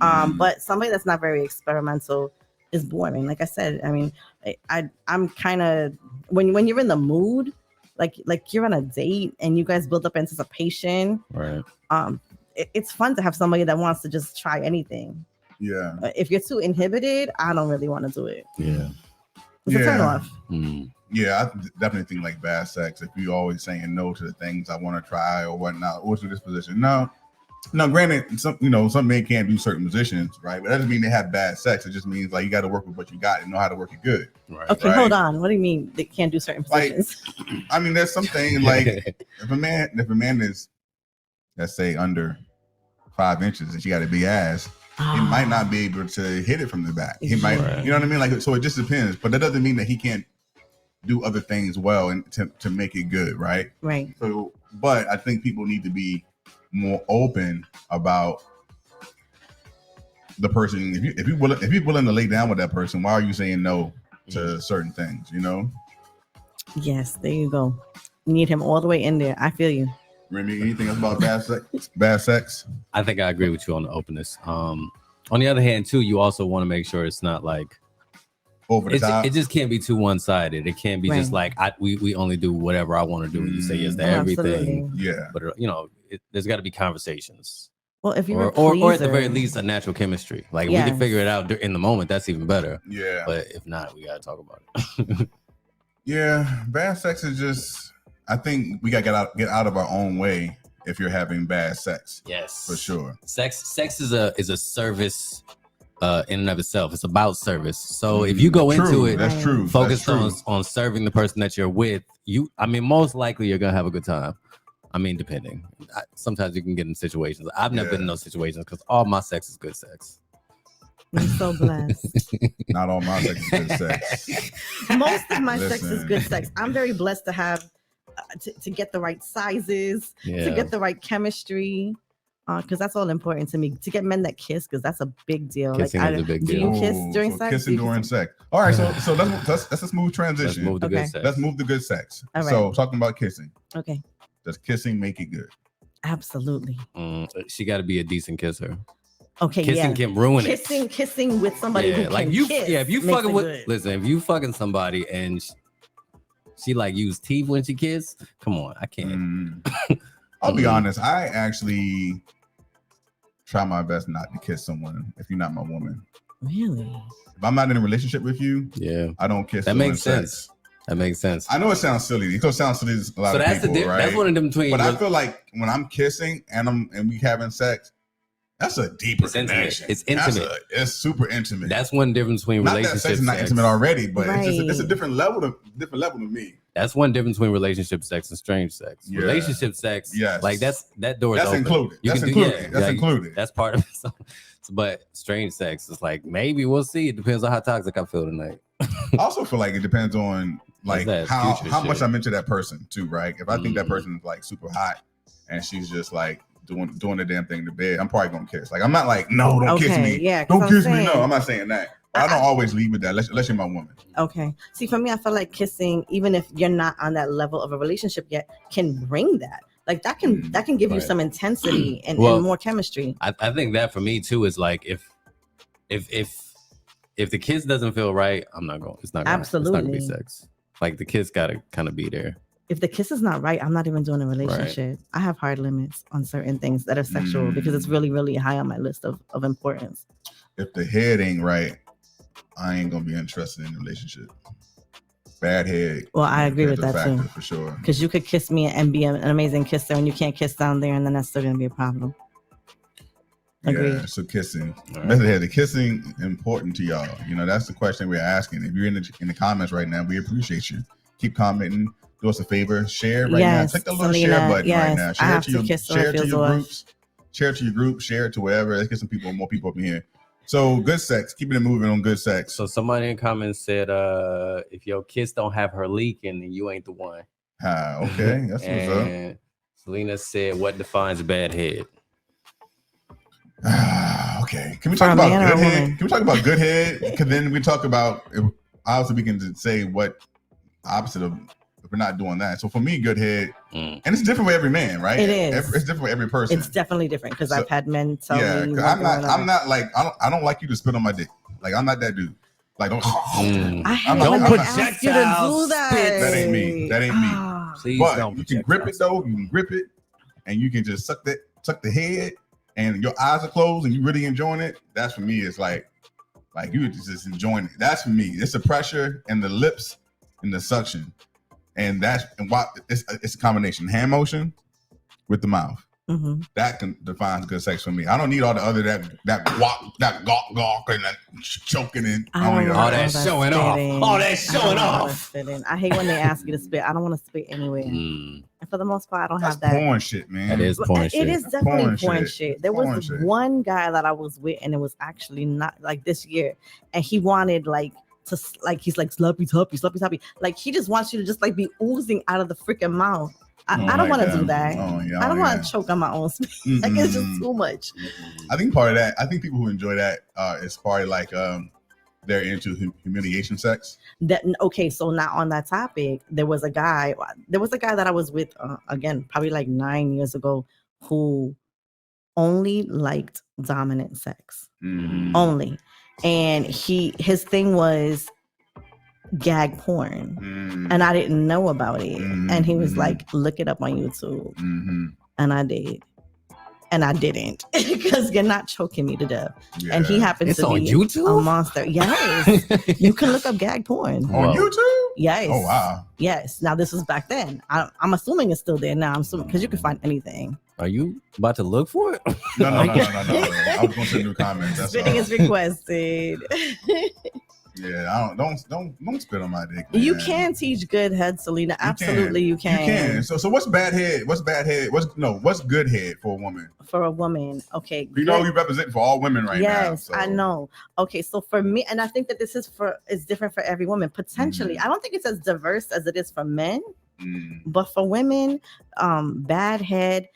But somebody that's not very experimental is boring. Like I said, I mean, I'm kind of when you're in the mood, like you're on a date and you guys build up anticipation. Right. It's fun to have somebody that wants to just try anything. Yeah. If you're too inhibited, I don't really want to do it. Yeah. It's a turn off. Yeah, I definitely think like bad sex. If you always saying no to the things I want to try or whatnot, what's your disposition? No. Granted, some men can't do certain positions, right? But that doesn't mean they have bad sex. It just means like you got to work with what you got and know how to work it good. Right. Okay, right? hold on. What do you mean they can't do certain positions? I mean, there's something like if a man is, let's say, under 5 inches and she got a big ass, he might not be able to hit it from the back. He might, Right. you know what I mean? Like, so it just depends. But that doesn't mean that he can't do other things well and to make it good, right? Right. So, but I think people need to be more open about the person. If you're willing to lay down with that person, why are you saying no to certain things? You know? Yes, there you go. You need him all the way in there. I feel you. Remy, anything else about bad sex? Bad sex? I think I agree with you on the openness. On the other hand, too, you also want to make sure it's not like Over the top. it just can't be too one-sided. It can't be just like we only do whatever I want to do and you say yes to everything. Absolutely. Yeah. But there's got to be conversations, Well, if you're or at the very least a natural chemistry. Like we Yes. can figure it out in the moment. That's even better. Yeah. But if not, we got to talk about it. Yeah. Bad sex is just, I think we got to get out of our own way if you're having bad sex. Yes, For sure. Sex is a service in and of itself. It's about service. So if you go into it That's true. focused That's true. on serving the person that you're with, most likely you're gonna have a good time. I mean, depending. Sometimes you can get in situations. I've never been in those situations because all my sex is good sex. I'm so blessed. Not all my sex is good sex. Most of my sex is Listen. good sex. I'm very blessed to have to get the right sizes, to get the right chemistry, because that's all important to me. To get men that kiss, because that's a big deal. Kissing is a big do deal. you kiss Ooh, during so sex? Kissing Do you during kiss- sex. All right, so that's a smooth transition. Let's move to Okay. good sex. Let's move to good sex. All right. So talking about kissing. Okay, Does kissing make it good? absolutely. She got to be a decent kisser. Okay, Kissing yeah. can ruin it. Kissing with somebody who Yeah, like can you. kiss Yeah, if you makes fucking it with, good. listen, if you fucking somebody and she like use teeth when she kiss, come on, I can't. I'll be honest. I actually try my best not to kiss someone if you're not my woman. Really? If I'm not in a relationship with you, Yeah, I don't kiss. that during makes sex. sense. That makes sense. I know it sounds silly. It sounds silly to a lot So of that's people, right? that's one of them between. But I feel like when I'm kissing and we having sex, that's a deeper It's intimate. connection. It's intimate. It's super intimate. That's one difference between not that relationship sex is not sex. intimate already, but Right. it's a different level to me. That's one difference between relationship sex and strange sex. Yeah. Relationship sex, Yes. like that door is That's open. included. You That's can do- included. yeah, That's like, included. That's part of it. So, but strange sex is like maybe we'll see. It depends on how toxic I feel tonight. I also feel like it depends on like That's how future much shit. I'm into that person too, right? If I think that Mhm. person's like super hot and she's just like doing the damn thing in the bed, I'm probably gonna kiss. Like I'm not like, no, don't kiss Okay, me. yeah, 'cause Don't I'm kiss me. saying- No, I'm not saying that. I don't always leave with that unless you're my woman. Okay. See, for me, I feel like kissing, even if you're not on that level of a relationship yet, can bring that. Like that can give you Right. some intensity and Well, more chemistry. I think that for me too is like if the kiss doesn't feel right, I'm not going. It's not gonna be Absolutely. sex. Like the kiss gotta kind of be there. If the kiss is not right, I'm not even doing a relationship. I have hard limits on certain things that are sexual because it's really, really high on my list of importance. If the head ain't right, I ain't gonna be interested in a relationship. Bad head. Well, I agree is with a that factor too. for sure. Because you could kiss me and be an amazing kisser, and you can't kiss down there, and then that's still gonna be a problem. Agreed. Yeah, so kissing. All right. Method head, the kissing important to y'all? You know, that's the question we're asking. If you're in the comments right now, we appreciate you. keep commenting. Do us a favor, share right Yes, now. Click the little Selena, share button yes, right now. I Share have it to to kiss her your when it feels groups. Share it to your group. Share it to wherever. Let's get some people, more people up in here. So good sex. Keeping it moving on good sex. So somebody in comments said, if your kiss don't have her leaking, then you ain't the one. Okay, that's what's up. And Selena said, what defines bad head? Okay. Can we For talk a about man or good a head? woman? Can we talk about good head? Because then we talk about, obviously we can say what opposite of, if we're not doing that. So for me, good head, and it's different for every man, right? It is. It's different for every person. It's definitely different because So- I've had men tell Yeah, me. 'cause I'm not like, I don't like you to spit on my dick. Like, I'm not that dude. Like, don't. I hate I'm when not- they I'm ask not- you to do projectile that. spit. That ain't me. That ain't me. Ah. Please But don't. you can grip it though. You can grip it, and you can just suck the head, and your eyes are closed, and you really enjoying it. That's for me. It's like you just enjoying it. That's for me. It's the pressure and the lips and the suction, and it's a combination hand motion with the mouth. Mhm. That defines good sex for me. I don't need all the other that gawk and that choking and I don't need want all that that showing off. spitting. All that I don't showing want all off. that spitting. I hate when they ask you to spit. I don't want to spit anywhere. Mm, And for the most part, I don't That's have that. porn shit, man. that is But porn it shit. is That's definitely porn porn shit. shit. There Porn was shit. one guy that I was with, and it was actually not like this year, and he wanted like to he's like sloppy toppy. Like he just wants you to just like be oozing out of the freaking mouth. I don't like want to that. do that. Oh, yeah, I don't oh, want yeah. to choke on my own spit. Like it's just too much. I think part of that, I think people who enjoy that is probably like they're into humiliation sex. Okay, so now on that topic, there was a guy that I was with again probably like 9 years ago who only liked dominant sex. Only. And his thing was gag porn. And I didn't know about it. And he was like, look it up on YouTube. And I did. And I didn't because you're not choking me to death. Yeah. And he happened It's to on be YouTube? a monster. Yes. You can look up gag porn. On Whoa. YouTube? Yes. Oh wow. Yes. Now this was back then. I'm assuming it's still there now. I'm assuming because you can find anything. Are you about to look for it? No. I was going to the new comments. That's Spitting all. is requested. Yeah, don't spit on my dick. You man. can teach good head, Selena. Absolutely, you can. You can. So what's bad head? What's bad head? What's good head for a woman? For a woman, okay. You know you represent for all women right now. Yes, So. I know. Okay, so for me, and I think that this is different for every woman. Potentially, I don't think it's as diverse as it is for men, but for women, bad head,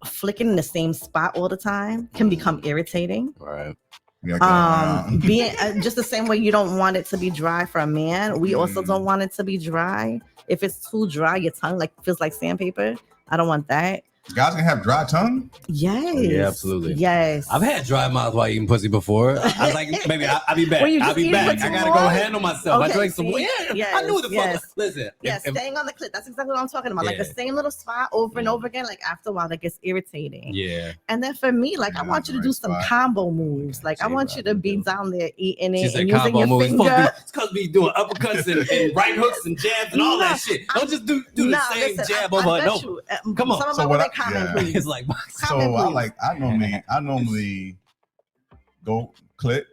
flicking in the same spot all the time can become irritating. Right. Being just the same way you don't want it to be dry for a man, we also don't want it to be dry. If it's too dry, your tongue like feels like sandpaper. I don't want that. Guys can have dry tongue? Yes. Yeah, absolutely. Yes. I've had dry mouth while eating pussy before. I was like, maybe I'll be back. Well, you I'll just be eat back. for I too gotta long? go handle myself. Okay, I drank some. see? Yeah, Yes, I knew what the yes. fuck. Listen, Yeah, if- staying on the clit. That's exactly what I'm talking about. Like the Yeah. same little spot over and over again. Like after a while, that gets irritating. yeah. And then for me, like I want you to right do some spot. combo moves. Like I See want what you I to can be do. down there eating She it said and using combo your moves. finger. It's because we doing uppercuts and right hooks and jabs and all that shit. Don't just do the Nah, same listen, jab I over and bet over. you, Come on. Some of So my what women I- comment, yeah. please. It's like So Comment, please. I normally go clit,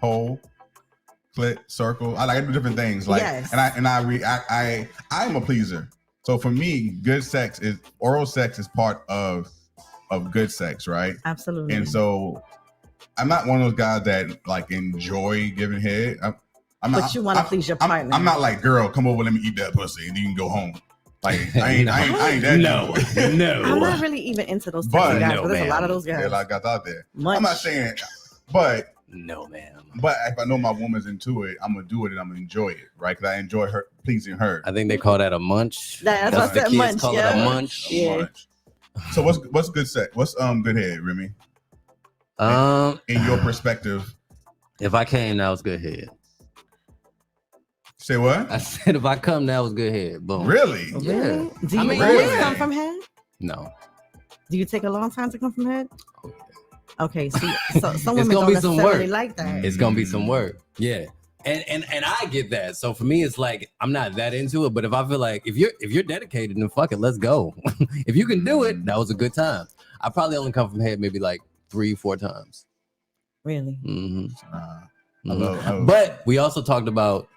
hole, clit, circle. I do different things. Like Yes. I'm a pleaser. So for me, good sex is oral sex is part of good sex, right? Absolutely. And so I'm not one of those guys that like enjoy giving head. But you want to please your partner. I'm not like, girl, come over, let me eat that pussy, and you can go home. Like I ain't that No, dude. no. I'm not really even into those types But- of guys, No, but there's a lot of ma'am. those Yeah, a guys. lot of guys out there. Much. I'm not saying, but No, ma'am. if I know my woman's into it, I'm gonna do it and I'm gonna enjoy it, right? Because I enjoy her pleasing her. I think they call that a munch. That's what I the said, kids munch, call yeah. it a munch. Yeah. So what's good sex? What's good head, Remy? In your perspective, If I came, that was good head. say what? I said if I come, that was good head. Boom. Really? Really? Yeah. Do you I mean, always really? come from head? No. Do you take a long time to come from head? Oh, Okay, see, so some It's women gonna don't be some necessarily work. like that. It's gonna be some work. Yeah. And I get that. So for me, it's like I'm not that into it. But if I feel like if you're dedicated, then fuck it, let's go. If you can do it, that was a good time. I probably only come from head maybe like 3-4 times. Really? Mm-hmm. I love- But we also talked about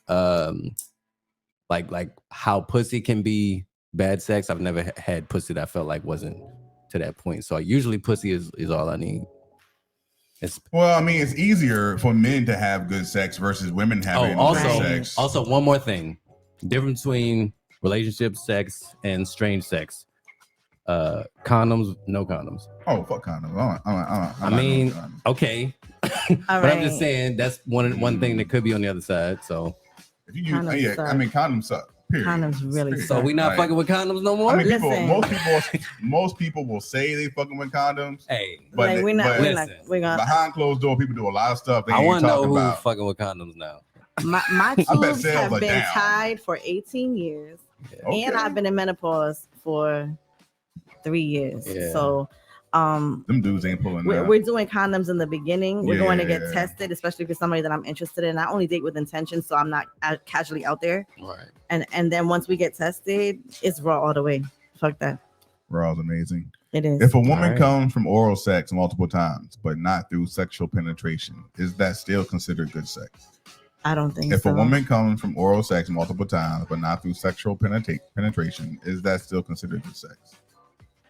like how pussy can be bad sex. I've never had pussy that I felt like wasn't to that point. So usually pussy is all I need. Well, I mean, it's easier for men to have good sex versus women having good sex. Also, one more thing: difference between relationship sex and strange sex. Condoms, no condoms. Oh, fuck condoms. I mean, okay, but I'm just saying that's one thing that could be on the other side. So if you use, condoms suck. Period. Condoms really suck. So we not fucking with condoms no more. I mean, most people will say they fucking with condoms. Hey, but like, we're gonna behind closed door, people do a lot of stuff. I want to know who's fucking with condoms now. My tubes have been tied for 18 years, and I've been in menopause for 3 years. Yeah. So them dudes ain't pulling. We're doing condoms in the beginning. We're going to get tested, especially for somebody that I'm interested in. I only date with intention, so I'm not casually out there. Right. And then once we get tested, it's raw all the way. Fuck that. Raw is amazing. It is. If a woman comes from oral sex multiple times, but not through sexual penetration, is that still considered good sex? I don't think if a woman comes from oral sex multiple times, but not through sexual penetration, is that still considered good sex?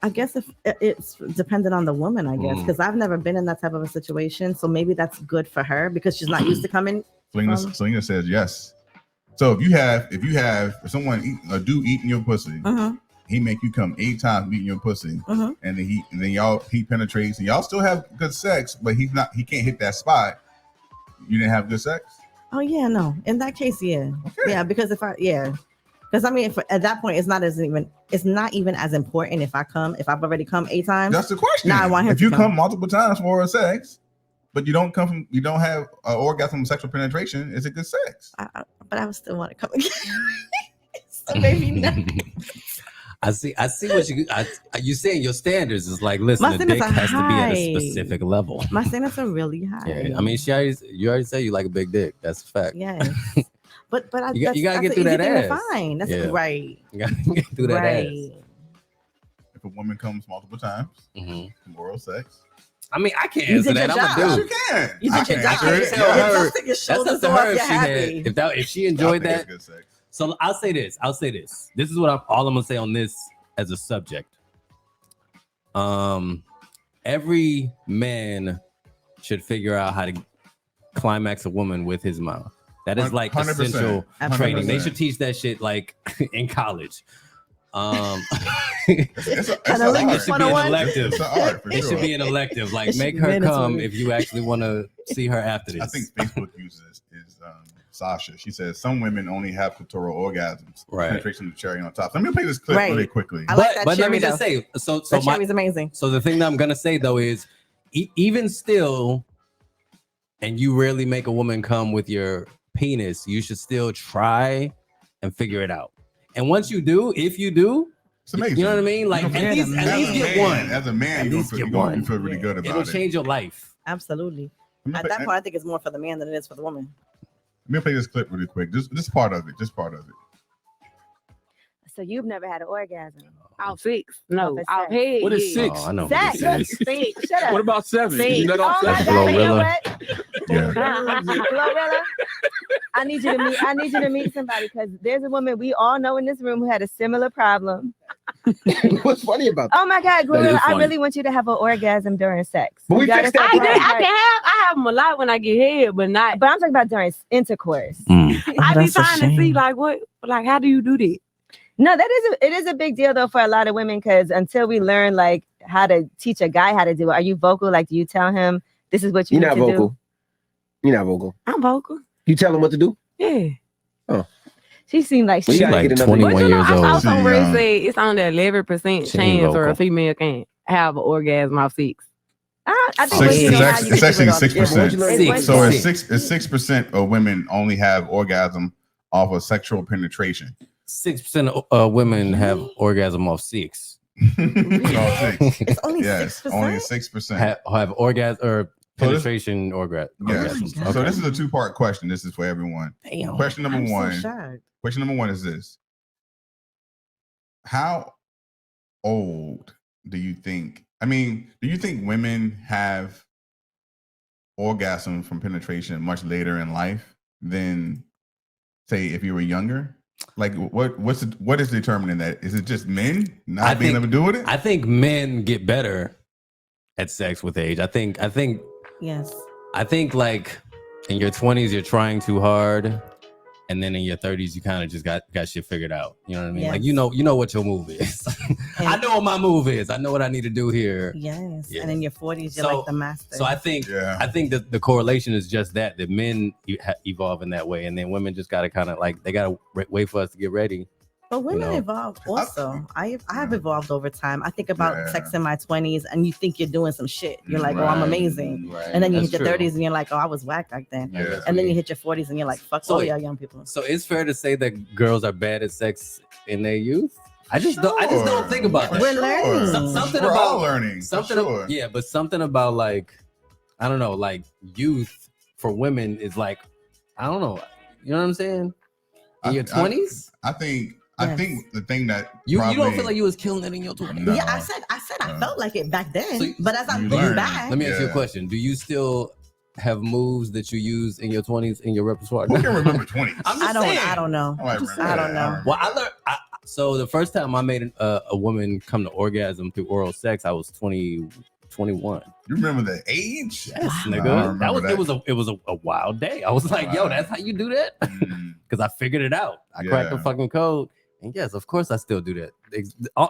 I guess if it's dependent on the woman, I guess, because I've never been in that type of a situation. So maybe that's good for her because she's not used to coming. Selena says yes. So if someone a dude eating your pussy, he make you come 8 times eating your pussy, and then he penetrates and y'all still have good sex, but he can't hit that spot. You didn't have good sex? Oh yeah, no. In that case, yeah, yeah. Because because I mean, at that point, it's not even as important if I've already come 8 times. That's the question. Now I want him. If you come multiple times for oral sex, but you don't have an orgasm from sexual penetration, is it good sex? But I would still want to come again. So maybe not. I see what you saying. Your standards is like, listen, the dick has to be at a specific level. My standards are really high. Yeah, I mean, you already say you like a big dick. That's a fact. Yes. But you gotta get through that ass. Fine. That's right. You gotta get through that ass. If a woman comes multiple times from oral sex, I mean, I can't answer that. I'm a dude. You can. You did your job. That's up to her if she had. If she enjoyed that. So I'll say this. This is what all I'm gonna say on this as a subject. Every man should figure out how to climax a woman with his mouth. That is like 100%, essential training. 100%. They should teach that shit like in college. It should be an elective. It should be an elective. Like make her come if you actually want to see her after this. I think Facebook uses is Sasha. She says some women only have clitoral orgasms. Right. Penetration of the cherry on top. Let me play this clip really quickly. I like that but cherry, let me just say, so cherry's amazing. So the thing that I'm gonna say though is, even still, and you rarely make a woman come with your penis, you should still try and figure it out. And once you do, if you do, it's amazing. You know what I mean? Like at least get one. As a man, you feel really good about it. It'll change your life. Absolutely. At that point, I think it's more for the man than it is for the woman. Let me play this clip really quick. Just part of it. So you've never had an orgasm? Out 6. No, out head. What is 6? Oh, I know. Sex. 6. Shut up. What about 7? You let off my 7? God, you know what? Yeah. Glorilla, I need you to meet somebody because there's a woman we all know in this room who had a similar problem. What's funny about that? Oh my God, Glorilla, I really want you to have an orgasm during sex. But we fixed that. I have them a lot when I get head, but not. But I'm talking about during intercourse. I be trying to see how do you do that? No, it is a big deal though for a lot of women because until we learn like how to teach a guy how to do it, are you vocal? Like, do you tell him this is what you need to do? You're not vocal. I'm vocal. You tell him what to do? Yeah. Oh. She seemed like she's like 21 years old. I saw somewhere say it's on the 11% chance or a female can have an orgasm off 6. I think it's actually 6%. So it's 6% of women only have orgasm off of sexual penetration. 6% of women have orgasm off 6. It's only 6%. Only 6% have orgasm or penetration orgasm. Yes. Okay. So this is a 2-part question. This is for everyone. Damn. Question number one. So question number 1 is this: how old do you think? I mean, do you think women have orgasm from penetration much later in life than say if you were younger? Like what is determining that? Is it just men not I being think- able to do with it? I think men get better at sex with age. I think Yes. like in your 20s you're trying too hard, and then in your 30s you kind of just got shit figured out. You know what I mean? Yes. Like you know what your move is. I know what my move is. I know what I need to do here. Yes. Yeah. And in your 40s, you're So- like the master. So I think that the correlation is just that men evolve in that way, and then women just gotta kind of like they gotta wait for us to get ready. But women know. evolve also. I have evolved over time. I think about sex in my 20s, and you think you're doing some shit. You're like, oh, I'm amazing. Right. And then you That's hit your true. 30s, and you're like, oh, I was whack back then. Yeah. And then you hit your 40s, and you're like, fuck So- all y'all young people. So it's fair to say that girls are bad at sex in their youth. I just don't think about that. We're learning. Something We're about all learning. something. Sure. Yeah, but something about like I don't know, like youth for women is like I don't know. You know what I'm saying? In your 20s, I think the thing that you probably, don't feel like you was killing it in your 20s. No. Yeah, I said I felt like it back then. So- but as I'm You looking learn. back, Let me ask you a Yeah. question. Do you still have moves that you use in your 20s in your repertoire? Who can remember 20s? I'm just I don't saying. know. I don't I don't know. Well, I learned. So the first time I made a woman come to orgasm through oral sex, I was 21. You remember the age? Yes, I nigga. remember That was that. it was a wild day. I was like, yo, Wow. that's how you do that? Mm, Because I figured it out. I cracked the Yeah. fucking code. And yes, of course I still do that.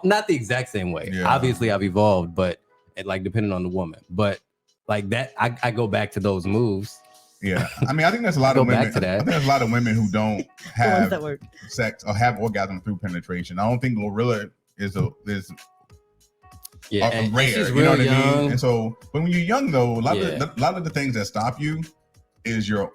Not the exact same way. Yeah. Obviously I've evolved, but like depending on the woman. But like that, I go back to those moves. yeah. I mean, I think there's a lot Go of women. back to that. I think there's a lot of women who don't The ones have that work. sex or have orgasm through penetration. I don't think Glorilla is Yeah, are and rare. she's You real know what I young. mean? And so, but when you're young, though, a lot Yeah. of the things that stop you is your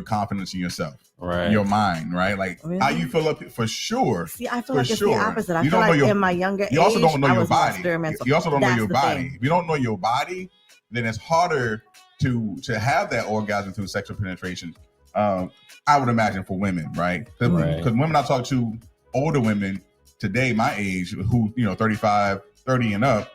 confidence in yourself, Right. your mind, right? Like how Really? you feel up for sure. See, I feel For like it's sure. the opposite. I You feel don't know like your- in my younger You also age, don't know I your was more body. experimental. You also don't know That's your the body. thing. If you don't know your body, then it's harder to have that orgasm through sexual penetration. I would imagine for women, right? Because Right. women I talk to, older women today, my age, who 35, 30 and up,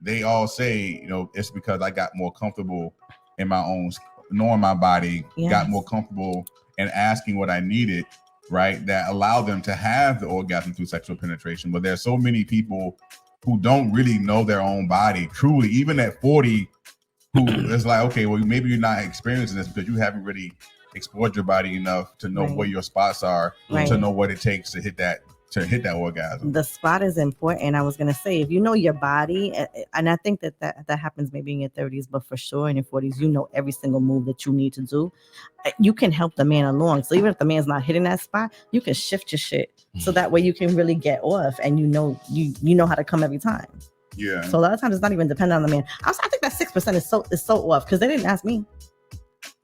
they all say, it's because I got more comfortable in my own, knowing my body, Yes. got more comfortable and asking what I needed, right? That allowed them to have the orgasm through sexual penetration. But there's so many people who don't really know their own body truly, even at 40, who is like, okay, well, maybe you're not experiencing this because you haven't really explored your body enough to know Right. where your spots are, Right. to know what it takes to hit that orgasm. The spot is important. I was gonna say, if you know your body, and I think that happens maybe in your 30s, but for sure in your 40s, you know every single move that you need to do. You can help the man along. So even if the man's not hitting that spot, you can shift your shit so that way you can really get off, and you know how to come every time. Yeah. So a lot of times it's not even dependent on the man. I think that 6% is so off because they didn't ask me.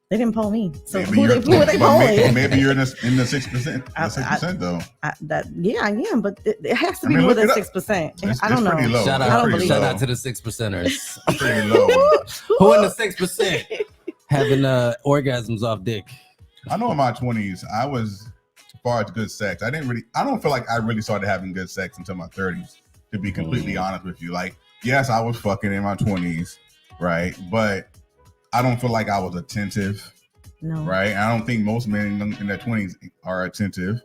They didn't poll me. So Maybe who you're- are they but polling? maybe you're in the 6%. The 6% though. I am, but it has to I be mean, more look than it up. 6%. It's I don't know. pretty low. Shout That's out, pretty shout low. out to the 6%ers. Pretty low. Who in the 6% having orgasms off dick? I know in my 20s, I was, as far as good sex, I don't feel like I really started having good sex until my 30s, to be completely honest with you. Like, yes, I was fucking in my 20s, right? But I don't feel like I was attentive, No. right? I don't think most men in their 20s are attentive,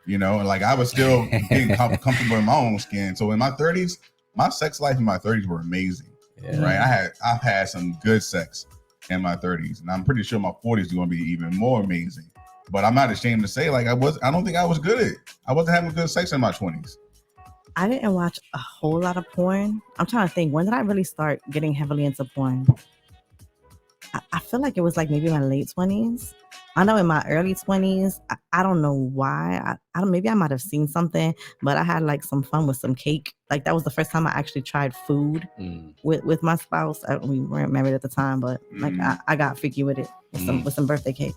and like I was still getting comfortable in my own skin. So in my 30s, my sex life in my 30s were amazing, Yeah. right? I've had some good sex in my 30s, and I'm pretty sure my 40s are going to be even more amazing. But I'm not ashamed to say, like, I don't think I was good at it. I wasn't having good sex in my 20s. I didn't watch a whole lot of porn. I'm trying to think, when did I really start getting heavily into porn? I feel like it was like maybe my late 20s. I know in my early 20s, I don't know why. I don't, maybe I might have seen something, but I had like some fun with some cake. Like that was the first time I actually tried food with my spouse. We weren't married at the time, but like I got freaky with it with some birthday cake.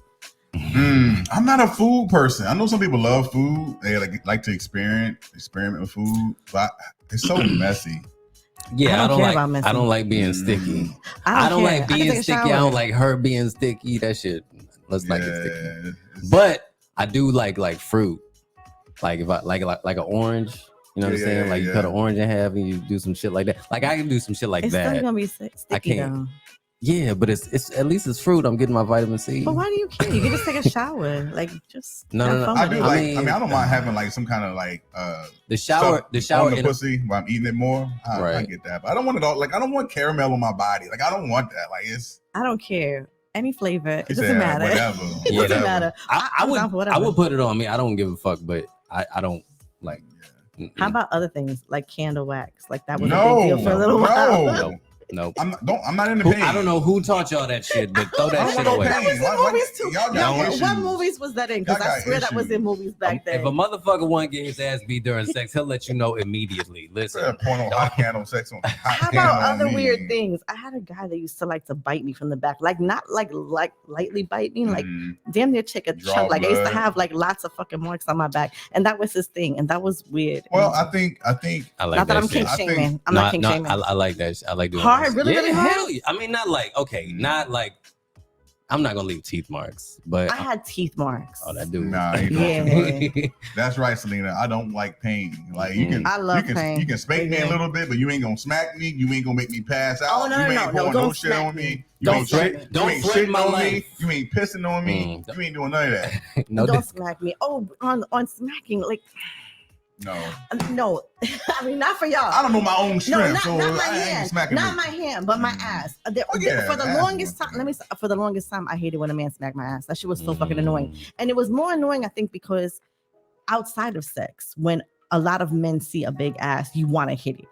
I'm not a food person. I know some people love food. They like to experiment with food, but it's so messy. Yeah, I don't care about messy. I don't like being sticky. I don't care. like I can being take a sticky. I shower. don't like her being sticky. That shit. Let's not get sticky. Yeah. But I do like fruit. Like if I like an orange. You know what I'm Yeah, saying? Like you yeah. cut an orange in half and you do some shit like that. Like I can do some shit like It's that. still gonna be sticky can't. though. Yeah, but it's at least it's fruit. I'm getting my vitamin C. But why do you care? You can just take a shower. Like, just No, have no, no. fun I with do it. like. I mean, I don't mind having like some kind of like the shower stuff the shower on the in pussy while I'm eating it more. I Right. get that, but I don't want it all. Like I don't want caramel on my body. Like I don't want that. Like it's. I don't care. Any flavor. It He doesn't said, matter. Whatever. It Yeah, doesn't whatever. matter. I I'm down for would whatever. put it on me. I don't give a fuck, but I don't like. How about other things like candle wax? Like that was a No, big deal for a little while. no. Nope. I'm not into pain. I don't know who taught y'all that shit, but throw I that don't shit want no away. pain. That was in What- movies too. y'all got No, issues. what movies was that in? Because Y'all I got swear that was issues. in movies back then. If a motherfucker want to get his ass beat during sex, he'll let you know immediately. Listen, Point on hot candle sex on. How about other weird things? I had a guy that used to like to bite me from the back, like not like lightly bite me, like damn near chick a Draw chunk. Like I used to blood. have like lots of fucking marks on my back, and that was his thing, and that was weird. Well, I think I like not that I'm shit. kink I think- shaming. I'm No, not kink no, shaming. I like that. I like doing Hard? that. Really, Yeah, really hard? hell yeah. I mean, not like not like. I'm not gonna leave teeth marks, but I had teeth marks. oh, that dude. Nah, you Yeah. that's right, Selena. I don't like pain. Like you can, I love you can, pain. You can spank me a Yeah. little bit, but you ain't gonna smack me. You ain't gonna make me pass out. Oh, no, you no, ain't no, pouring don't no shit smack on me. me. You Don't ain't threat- shit. don't you ain't threaten shitting my on life. me. You ain't pissing on me. You ain't doing none of that. no, Don't smack me. Oh, on smacking, like No, no. I mean, not for y'all. I don't know my own No, strength, not, so not my I ain't hand, smacking not me. my hand, but my ass. yeah, For the ass longest is time, one for the longest time, I hated when a man smacked my ass. That shit was so fucking annoying, Mm. and it was more annoying, I think, because outside of sex, when a lot of men see a big ass, you want to hit it,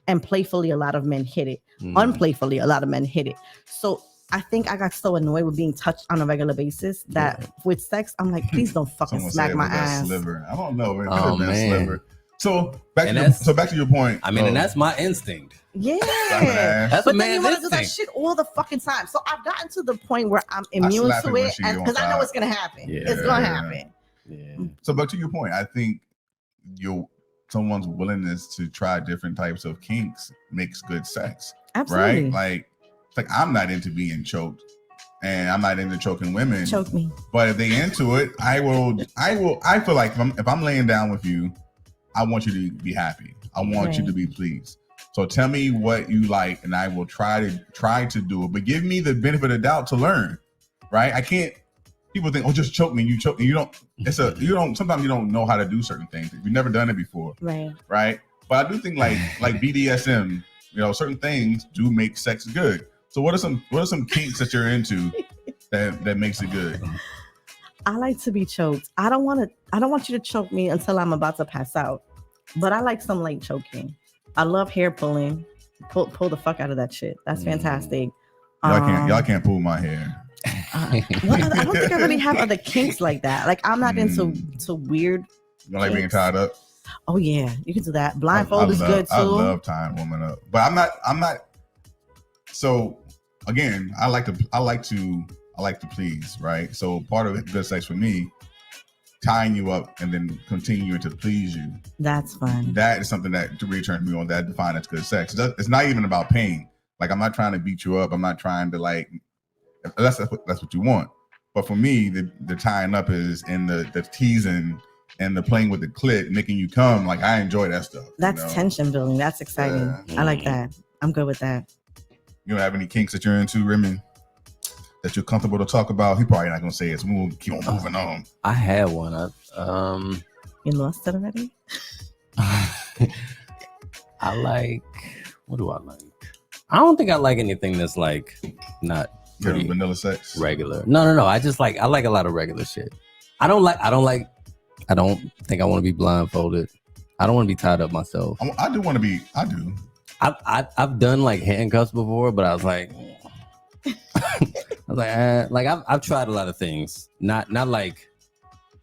and playfully, a lot of men hit it. Mm. Unplayfully, a lot of men hit it. So I think I got so annoyed with being touched on a regular basis that with sex, I'm like, please don't fucking Someone smack said my with that ass. sliver. I don't know. It could Oh, have been a man. sliver. So back And back to your point. I mean, and that's my instinct. Yeah. slapping ass. That's But a then you man's want to do that instinct. shit all the fucking time. So I've gotten to the point where I'm immune slap it to when it she on because I know top. it's gonna happen. Yeah. It's gonna happen. Yeah. So, but to your point, I think someone's willingness to try different types of kinks makes good sex, Absolutely. right? Like, it's like I'm not into being choked, and I'm not into choking women. Choke me. But if they into it, I feel like if I'm laying down with you, I want you to be happy. I want you Right. to be pleased. So tell me what you like, and I will try to do it. But give me the benefit of the doubt to learn, right? I can't. People think, oh, just choke me. You choke me. You don't. Sometimes you don't know how to do certain things. You've never done it before, Right. right? But I do think like BDSM, certain things do make sex good. So what are some kinks that you're into that makes it good? I like to be choked. I don't want you to choke me until I'm about to pass out. But I like some light choking. I love hair pulling. Pull the fuck out of that shit. That's fantastic. Y'all can't pull my hair. I don't think I really have other kinks like that. Like I'm not into weird. You don't like being kinks. tied up? Oh yeah, you can do that. Blindfold I is love- good too. I love tying women up, but I'm not. So again, I like to please, right? So part of good sex for me, tying you up and then continuing to please you. That's fun. That is something that really turns me on. That defines as good sex. It's not even about pain. Like I'm not trying to beat you up. I'm not trying to like. That's what you want. But for me, the tying up is in the teasing and the playing with the clit, making you come. Like I enjoy that stuff. That's tension building. That's exciting. Yeah. I like that. I'm good with that. You don't have any kinks that you're into, Remy, that you're comfortable to talk about? He probably not gonna say it. So we'll keep on moving on. I had one. You lost it already? I like. What do I like? I don't think I like anything that's like not You're pretty vanilla sex. regular. No. I like a lot of regular shit. I don't think I want to be blindfolded. I don't want to be tied up myself. I do want to be. I do. I've done like handcuffs before, but I was like, I've tried a lot of things. Not like,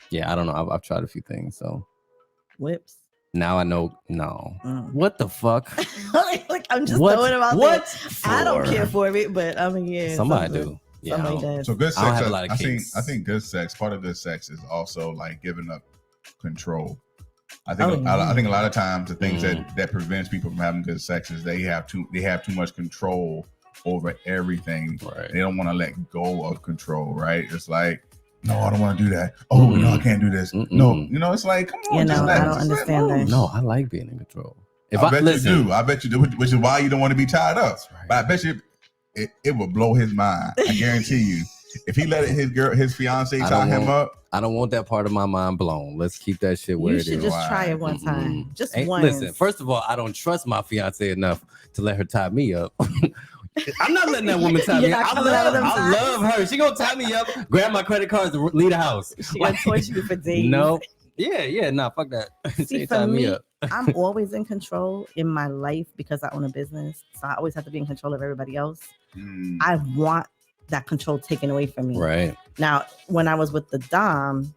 yeah, I don't know. I've tried a few things, so Whips. now I know. No, Mm. what the fuck? Like I'm just What? throwing about What? that. I don't for? care for it, but I mean, yeah. Somebody something- do. Yeah, I Somebody don't- does. So good sex. I don't have a lot of I think. kinks. I think good sex. Part of good sex is also like giving up control. I Oh, think. yeah. I think a lot of times the things Mm. that prevents people from having good sex is they have too much control over everything. Right. They don't want to let go of control. Right. It's like, no, I don't want to do that. Oh no, I can't do this. Mm-mm. No, it's like, come on, You just know, let, I don't just let understand that. loose. No, I like being in control. If I bet listen, you do. I bet you do, which is why you don't want to be tied up. That's right. But I bet you, it would blow his mind. I guarantee you. If he let his fiance tie him up, I don't want that part of my mind blown. Let's keep that shit where it is. You should just try it one time. Just once. Listen, first of all, I don't trust my fiance enough to let her tie me up. I'm not letting that woman tie me up. I love her. She gonna tie me up, grab my credit cards, and leave the house. She gonna torture you for days. No. Yeah, nah, fuck that. See, for me, I'm always in control in my life because I own a business. So I always have to be in control of everybody else. I want that control taken away from me. Right. Now, when I was with the Dom,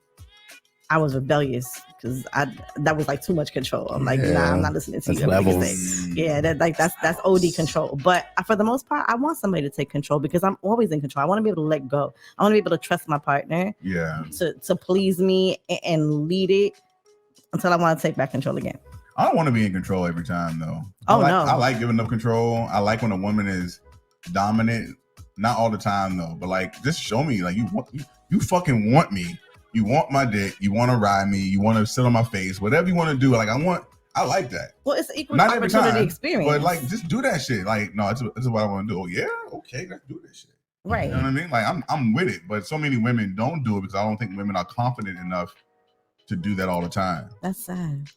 I was rebellious because that was like too much control. I'm like, nah, I'm not listening to you. Levels. Yeah, that's OD control. But for the most part, I want somebody to take control because I'm always in control. I want to be able to let go. I want to be able to trust my partner. Yeah. To please me and lead it until I want to take back control again. I don't want to be in control every time though. No. I like giving up control. I like when a woman is dominant. Not all the time though, but like just show me like you fucking want me. You want my dick. You want to ride me. You want to sit on my face. Whatever you want to do. Like I like that. Well, it's an equal Not every opportunity time, experience. but like just do that shit. Like no, this is what I want to do. Oh yeah, okay, let's do this shit. Right. You know what I mean? Like I'm with it, but so many women don't do it because I don't think women are confident enough to do that all the time. That's sad.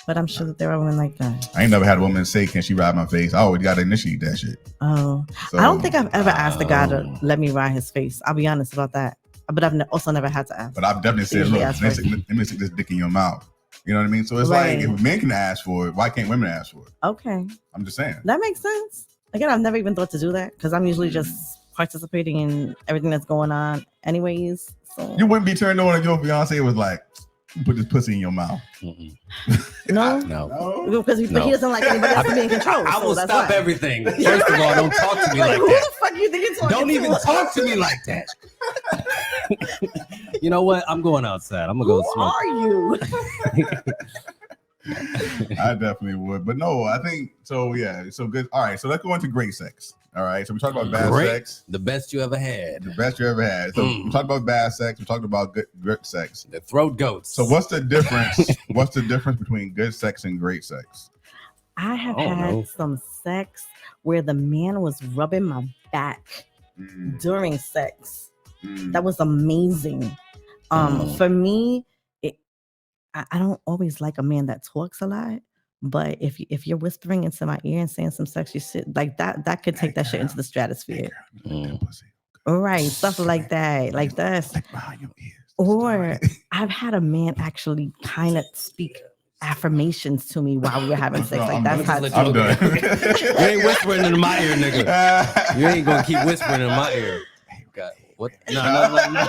But I'm sure that there are women like that. I ain't never had a woman say, "Can she ride my face?" I always got to initiate that shit. Oh, So, I don't think I've ever asked a guy to let me ride his face. I'll be honest about that. But I've also never had to ask. But I've definitely said, Usually "Look, ask let me stick this dick in your mouth." You know what I mean? So it's Right. like if men can ask for it, why can't women ask for it? Okay, I'm just saying. that makes sense. Again, I've never even thought to do that because I'm usually just participating in everything that's going on, anyways. So You wouldn't be turned on if your fiance was like, "Put this pussy in your mouth." no, No. because he doesn't like anybody else to be in control. I will that's stop why. everything. First of all, don't talk to me like Who that. the fuck you think you're talking Don't even to? talk to me like that. You know what? I'm going outside. I'm gonna go Who smoke. are you? I definitely would, but no, I think so. Yeah, so good. All right, so let's go into great sex. All right, so we talked about bad Great. sex, The best you ever had. the best you ever had. So we talked about bad sex. We talked about good sex. The throat goats. So what's the difference? What's the difference between good sex and great sex? I have I don't had know. some sex where the man was rubbing my back during sex. That was amazing. For me, I don't always like a man that talks a lot, but if you're whispering into my ear and saying some sexy shit like that could take that shit into the stratosphere. Right, stuff like that. Like that's behind your ears. or I've had a man actually kind of speak affirmations to me while we were having sex. Like that's how I'm done. You ain't whispering in my ear, nigga. You ain't gonna keep whispering in my ear. God, what? No.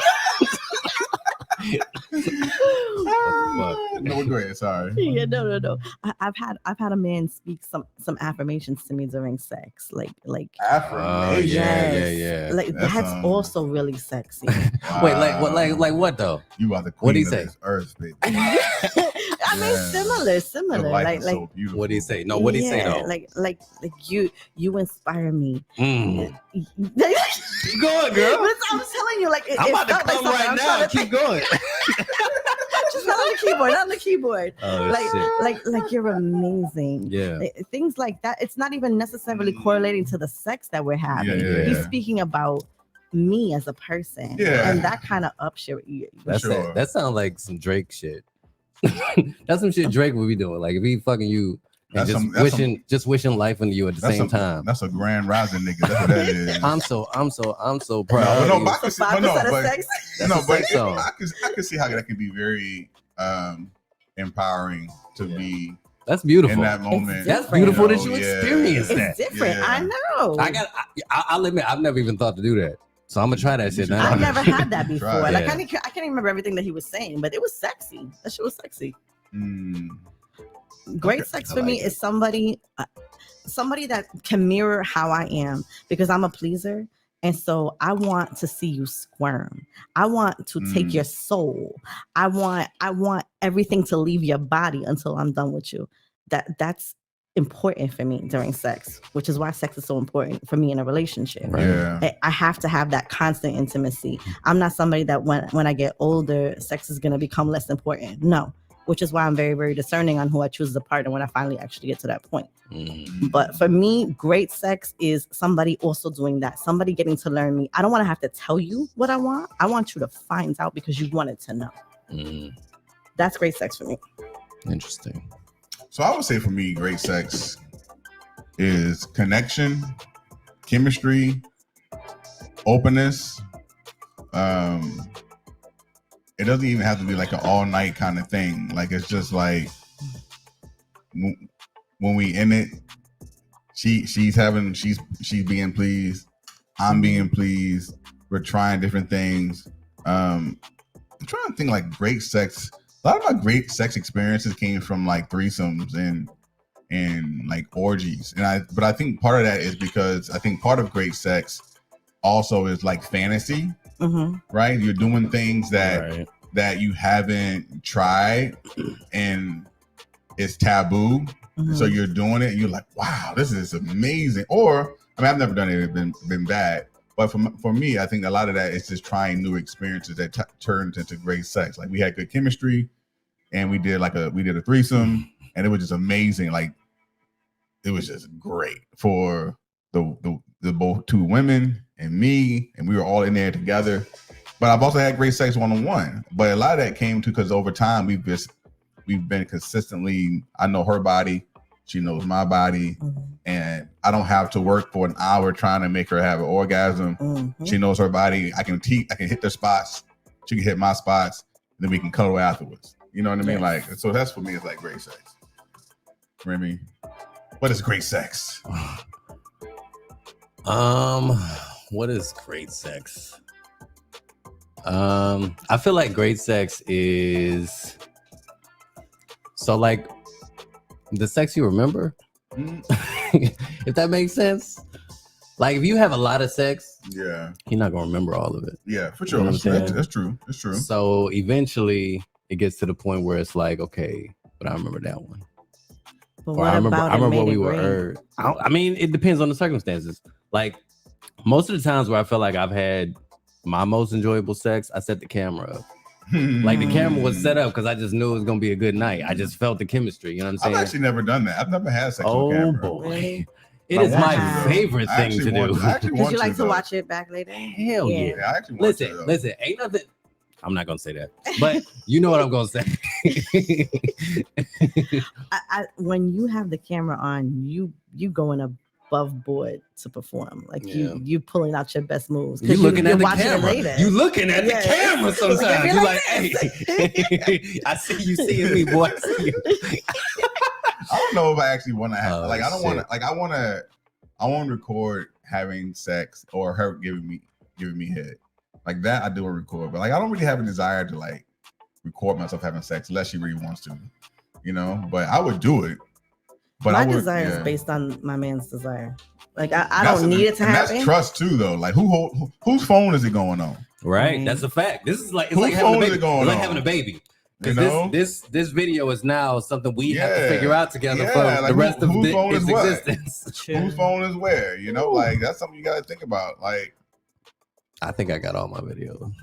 No, go ahead. Sorry. Yeah, no. I've had a man speak some affirmations to me during sex, like Oh, yeah. like that's also really sexy. Wait, like what though? You are the queen What'd he of say? this earth, baby. I mean, Your similar, life like is so beautiful. What did he say? No, what did he say though? like you inspire me. Keep going, girl. But I'm telling you, like I'm about to felt like come something. right I'm now. trying to Keep going. just not on the keyboard. Oh, shit. Like you're amazing. Yeah. Things like that. It's not even necessarily correlating to the sex that we're having. Yeah. He's speaking about me as a person. Yeah. And that kind of ups your ear. Sure. That sounds like some Drake shit. That's some shit Drake would be doing. Like if he fucking you and just wishing life into you at the same time. That's a grand rising nigga. That's what that is. I'm so proud. No, but I can see, but no, 5% of but, sex? That's no, a but sex song. I can see how that can be very empowering to be That's beautiful. in that moment. That's beautiful that you yeah. experienced It's that. different. Yeah. I know. I'll admit I've never even thought to do that. So I'm gonna try that shit now. I've never had that before. Try it. Like Yeah. I can't even remember everything that he was saying, but it was sexy. That shit was sexy. Great Okay. sex I for me like is somebody that can mirror how I am because I'm a pleaser. And so I want to see you squirm. I want to take your soul. I want everything to leave your body until I'm done with you. That's important for me during sex, which is why sex is so important for me in a relationship. Right. Yeah. I have to have that constant intimacy. I'm not somebody that when I get older, sex is gonna become less important. No. which is why I'm very, very discerning on who I choose as a partner when I finally actually get to that point. Mm. But for me, great sex is somebody also doing that, somebody getting to learn me. I don't want to have to tell you what I want. I want you to find out because you wanted to know. Mm. That's great sex for me. Interesting. So I would say for me, great sex is connection, chemistry, openness. It doesn't even have to be like an all night kind of thing. Like it's just like when we in it, she's being pleased, I'm being pleased. We're trying different things. I'm trying to think like great sex. A lot of my great sex experiences came from like threesomes and like orgies. But I think part of that is because I think part of great sex also is like fantasy, right? You're doing things that you haven't tried and it's taboo. So you're doing it and you're like, wow, this is amazing. Or I mean, I've never done it, it's been bad. But for me, I think a lot of that is just trying new experiences that turns into great sex. Like we had good chemistry and we did a threesome and it was just amazing. Like it was just great for the both two women and me, and we were all in there together. But I've also had great sex one-on-one. But a lot of that came to because over time we've been consistently, I know her body, she knows my body, and I don't have to work for an hour trying to make her have an orgasm. She knows her body. I can hit their spots. She can hit my spots. And then we can cuddle afterwards. You know what I mean? Like, so that's for me, it's like great sex. Remy, what is great sex? What is great sex? I feel like great sex is so like the sex you remember. If that makes sense. Like if you have a lot of sex, yeah, you're not gonna remember all of it. Yeah, for sure. That's true. That's true. So eventually it gets to the point where it's like, okay, but I remember that one. But Or what I remember about when we were. I mean, it depends on the circumstances. Like most of the times where I feel like I've had my most enjoyable sex, I set the camera up. Like the camera was set up because I just knew it was gonna be a good night. I just felt the chemistry. You know what I'm saying? I've actually never done that. I've never had sex on camera. Boy. Really? It is my favorite thing to do. Would you like to watch it back later? Hell yeah. I actually want to, Listen, ain't nothing. I'm not gonna say that, but you know what I'm gonna say. When you have the camera on, you going above board to perform. Like you pulling out your best moves. You looking at the camera. Later. You looking at the camera sometimes. You're like, hey, I see you seeing me, boy. I see you. I don't know if I actually want to have I don't want to I want to record having sex or her giving me head. Like that I do a record, but like I don't really have a desire to like record myself having sex unless she really wants to, you know. But I would do it. But my desire is based on my man's desire. Like I don't need it to happen. That's trust too, though. Like whose phone is it going on? Right, that's a fact. This is like whose phone is it going on? Like having a baby. You know? This video is now something we have to figure out together for like the rest of its existence. Whose phone is where? You know, like that's something you got to think about. Like, I think I got all my videos.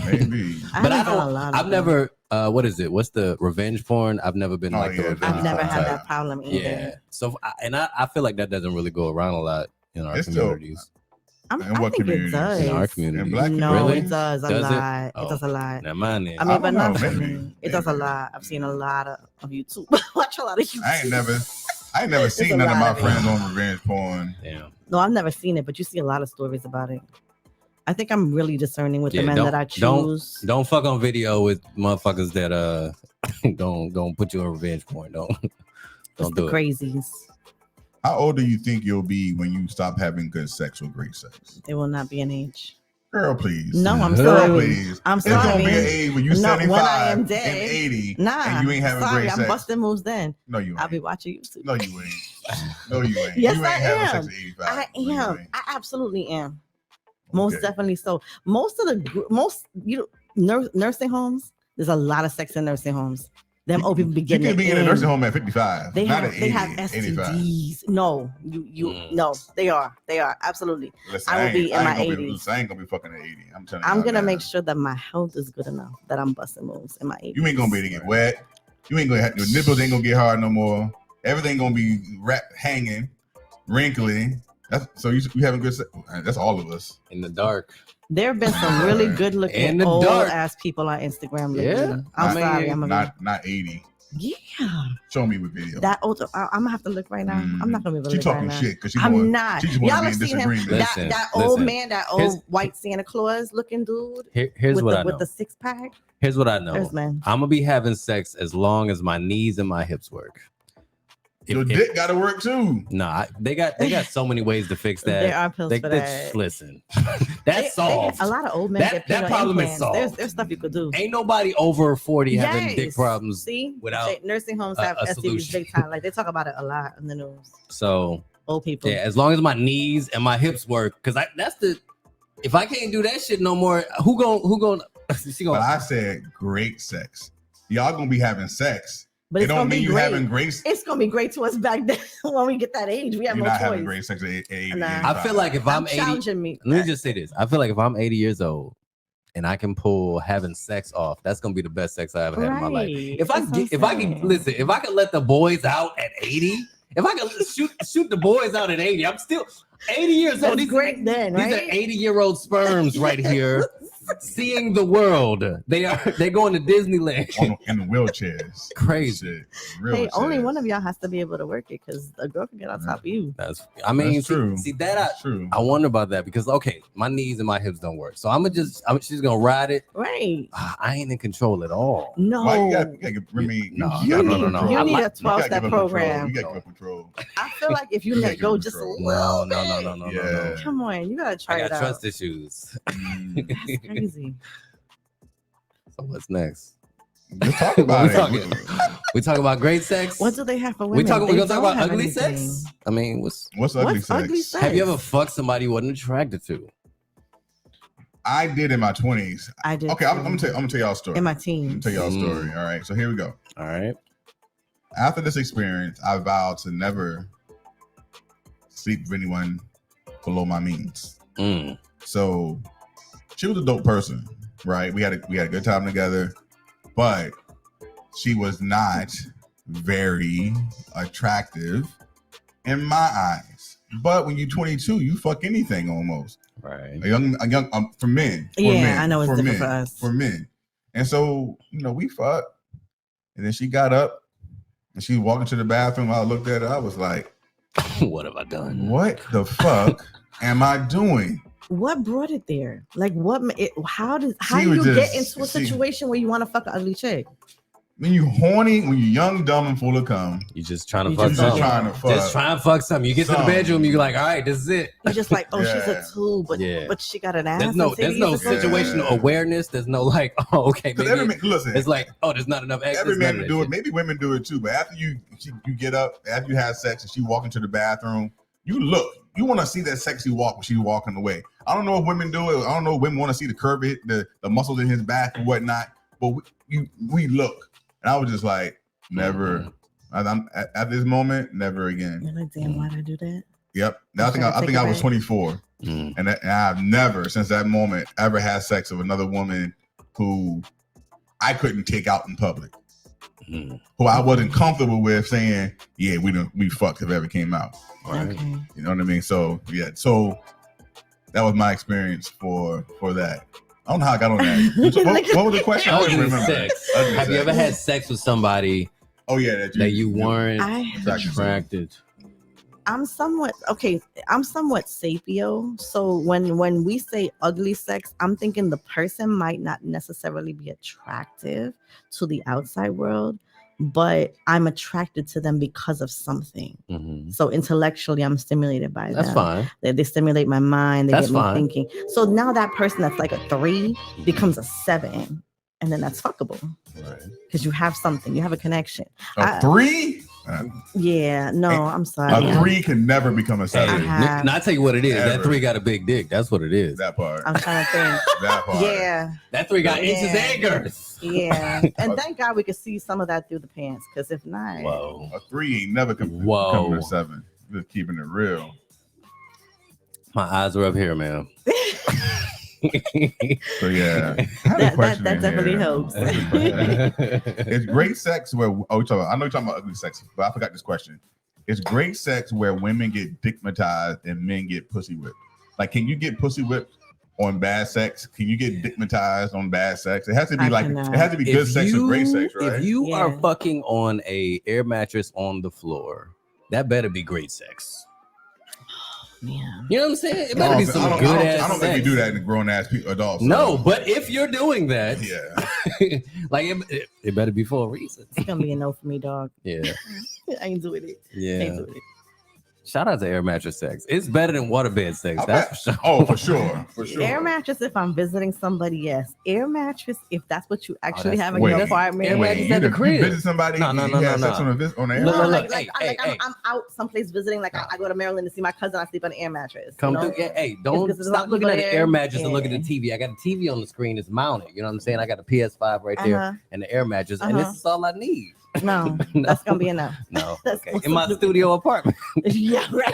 Maybe, but I've never. What is it? What's the revenge porn? I've never been the revenge. I've never had that problem either. Yeah. So I feel like that doesn't really go around a lot in our communities. I think it does. In our community. No, really? It does a lot. It does a lot. Now mine is. I mean, but not for me. It does a lot. I've seen a lot of YouTube. Watch a lot of YouTube. I ain't never seen none of my friends on revenge porn. Damn. No, I've never seen it, but you see a lot of stories about it. I think I'm really discerning with the men that I choose. Don't fuck on video with motherfuckers that don't put you on revenge porn. Don't do it. Crazies. How old do you think you'll be when you stop having good sex or great sex? It will not be an age. Girl, please. No, I'm sorry. sorry. Please. I'm sorry. It's gonna be an age when you 75 when I am dead, and 80 nah, and you ain't having great sex. I'm busting moves then. No, you ain't. I'll be watching YouTube. No, you ain't. No, you ain't. Yes, you ain't I having am. sex at 85. I No, am. I absolutely am. Most definitely so. Most nursing homes, there's a lot of sex in nursing homes. Them old people be getting. You can be in a nursing home at 55. They not have at 80, STDs. 85. No, no, they are absolutely. Listen, I will be in my 80s. I ain't gonna be fucking at 80. I'm telling you. I'm gonna make sure that my health is good enough that I'm busting moves in my 80s. You ain't gonna be able to get wet. You ain't gonna have your nipples ain't gonna get hard no more. Everything gonna be hanging, wrinkly. So you having good sex. That's all of us. In the dark. There have been some really good In looking the old dark. ass people on Instagram lately. Yeah. I'm I sorry. mean, Not 80. Yeah. Show me with video. That old. I'm gonna have to look right now. I'm not gonna be able to She look talking right shit because she I'm wanna- not. She just want Y'all to be have in seen him. disagreement. Listen, That old listen. man, that Here's- old white Santa Claus looking dude Here's with what the I know. with the 6-pack. Here's what I know. There's men. I'm gonna be having sex as long as my knees and my hips work. Your dick got to work too. Nah, they got so many ways to fix that. There are pills for that. Listen, that's solved. A lot of old men get that penile problem is implants. solved. There's stuff you could do. Ain't nobody over 40 having dick Yes. problems. See, without nursing homes a have STDs solution. big time. Like they talk about it a lot in the news. So Old people. yeah, as long as my knees and my hips work, because if I can't do that shit no more, who gon' she But gon' I said great sex. Y'all gonna be having sex. But It it's don't gonna mean be you great. having great. It's gonna be great to us back then when we get that age. We have You're no not choice. having great sex at 80. Nah. 85. I feel like if I'm 80, challenging me. let me just say this. I feel like if I'm 80 years old and I can pull having sex off, that's gonna be the best sex I ever had in my life. Right. If I That's can, what if I'm I can saying. listen, if I can let the boys out at 80, if I can shoot the boys out at 80, I'm still 80 years old. That's These great then, right? These are 80-year-old sperms right here, seeing the world. They're going to Disneyland. In the wheelchairs. Crazy. Shit. Real Hey, only shit. one of y'all has to be able to work it because a girl can get on top of you. I mean, That's true. See that That's true. I wonder about that because okay, my knees and my hips don't work, so I'm just gonna ride it. Right. I ain't in control at all. No. Why you got to give me? No, you gotta no, give no, up no. You control. need a You gotta 12-step give up control. program. You got to give up control. I feel like if you You let gotta go give just a control. little No. Yeah. Come on, you gotta try I it got out. trust issues. That's crazy. So what's next? Let's talk about We talk about great sex. What do they have for women? We gonna talk They about don't have ugly anything. sex? I mean, What's ugly What's sex? ugly sex? have you ever fucked somebody you wasn't attracted to? I did in my 20s. I did. Okay, I'm gonna tell y'all a story. in my I'm gonna teens. tell y'all a story. All right, so here we go. All right. After this experience, I vowed to never sleep with anyone below my means. Mm. So she was a dope person, right? We had a good time together, but she was not very attractive in my eyes. But when you're 22, you fuck anything almost. Right. A young for men. For Yeah, men, I know it's for different men, for us. For men. And so, we fucked. And then she got up and she walked into the bathroom. I looked at her. I was like, What have I done? what the fuck am I doing? What brought it there? Like, how do She you was get just- into a she- situation where you want to fuck an ugly chick? When you horny, when you're young, dumb, and full of cum, You just trying to You fuck just something. trying to fuck. Just try and fuck something. You get to the Something. bedroom, you're like, all right, this is it. You're just like, oh, she's Yeah. a two, but Yeah. but she got an ass. There's no and titties or something? situational Yeah. awareness. There's no like, oh, okay, because maybe every man, listen, it's like, oh, there's not enough X. every there's man none can of do that it. shit. Maybe women do it too. But after you get up, after you have sex, and she walk into the bathroom, you look. You want to see that sexy walk when she walking away. I don't know if women do it. I don't know if women want to see the curve, the muscles in his back and whatnot. But we look, and I was just like, never. I'm at this moment, never again. You're like, damn, why'd I do that? Yep. Now, Should I I take think it I was back? 24, Mm. and I've never, since that moment, ever had sex with another woman who I couldn't take out in public, Mm. who I wasn't comfortable with saying, yeah, we fucked if it ever came out. Right. Okay. You know what I mean? So yeah, so that was my experience for that. I don't know how I got on that. So what was the question? I don't even Ugly remember. sex. Ugly Have you sex. ever had sex with somebody Oh yeah, that you weren't attracted? I'm somewhat sapio. So when we say ugly sex, I'm thinking the person might not necessarily be attractive to the outside world, but I'm attracted to them because of something. Mhm. So intellectually, I'm stimulated by That's them. fine. They stimulate my mind. They That's get me fine. thinking. So now that person that's like a 3 becomes a 7, and then that's fuckable Right. because you have something. You have a connection. A 3? Yeah. No, Hey, I'm sorry. A 3 can never become a Hey, 7. have- now I tell you what it is. That Ever. 3 got a big dick. That's what it is. That part. I'm trying to think. That part. Yeah. That 3 got inches Yeah. and girth. Yeah. And thank God we could see some of that through the pants, because if not, Whoa. A 3 ain't never Whoa. becoming a 7. Just keeping it real. My eyes are up here, man. So yeah, I had a question that in definitely here. helps. It's great sex where I know you're talking about ugly sex, but I forgot this question. It's great sex where women get dickmatized and men get pussy whipped. Like, can you get pussy whipped on bad sex? Can you get dickmatized on bad sex? It has to be it has to be good sex or great sex, right? If you are fucking on a air mattress on the floor, that better be great sex. Yeah. You know what I'm saying? It better be some good ass I don't think we do that in grown ass adults. No, but if you're doing that, yeah, like it better be for a reason. It's gonna be a no for me, dog. Yeah. I ain't doing it. Yeah. Ain't doing it. Shout out to air mattress sex. It's better than waterbed sex. That's for sure. Oh, for sure. For sure. Air mattress if I'm visiting somebody, yes. Air mattress if that's what you actually have in wait, your apartment. Air mattress at the You crib. visit somebody, No. on the air No, mattress? Like, I'm out someplace visiting. Like I go to Maryland to see my cousin. I sleep on an air mattress. Come you know? through. Hey, don't Because there's a stop lot of looking at people the air there. mattress and look at Yeah. the TV. I got a TV on the screen. It's mounted. You know what I'm saying? I got a PS5 right there Uh-huh. and the air mattress, and this is all I need. No, No. that's gonna be enough. No, That's okay. In my studio apartment. Yeah, right.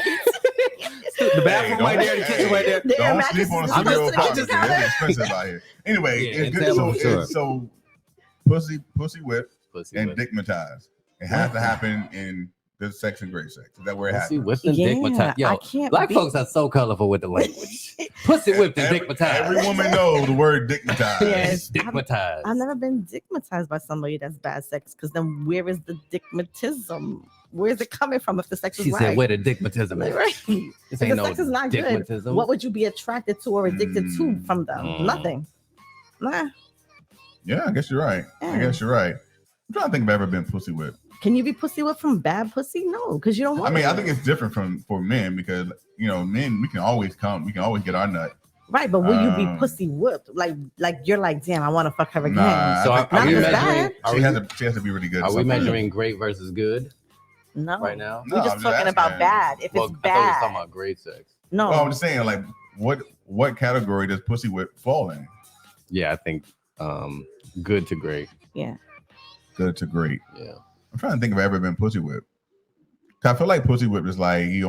The bathroom right there, the kitchen right there. The air Don't mattress sleep on a is studio just- apartment. It's expensive out here. Anyway, Yeah, it's and good. tell them for sure. So pussy whip Pussy and whip. dickmatized. It has to happen in good sex and great sex. Is that where it Pussy happens? whipped and dickmatized. I Yo, can't black be- folks are so colorful with the language. Pussy whipped and dickmatized. Every woman knows the word dickmatized. Yes. Dickmatized. I've never been dickmatized by somebody that's bad sex. Because then where is the dickmatism? Where is it coming from if the sex is She right? said, where the dickmatism at? Right. This If ain't the no sex is not good, dickmatism. what would you be attracted to or addicted to from them? Mm. Nothing. Nah. Yeah, I guess you're right. I guess you're right. I'm trying to think if I've ever been pussy whipped. Can you be pussy whipped from bad pussy? No, because you don't want I mean, it. I think it's different for men because men we can always get our nut. Right, but will you be Um, pussy whipped? Like you're like, damn, I want to fuck her again. Nah, So I think- are we Not as measuring? bad. She has to be really good. Are we Something. measuring great versus good No, right now? No, we're I'm just just talking about asking. bad. If Well, it's I thought we was talking bad, about great sex. no. Well, I'm just saying, like, what category does pussy whip fall in? Yeah, I think good to great. Yeah. Good to great. Yeah. I'm trying to think if I've ever been pussy whipped. 'Cause I feel like pussy whipped is like you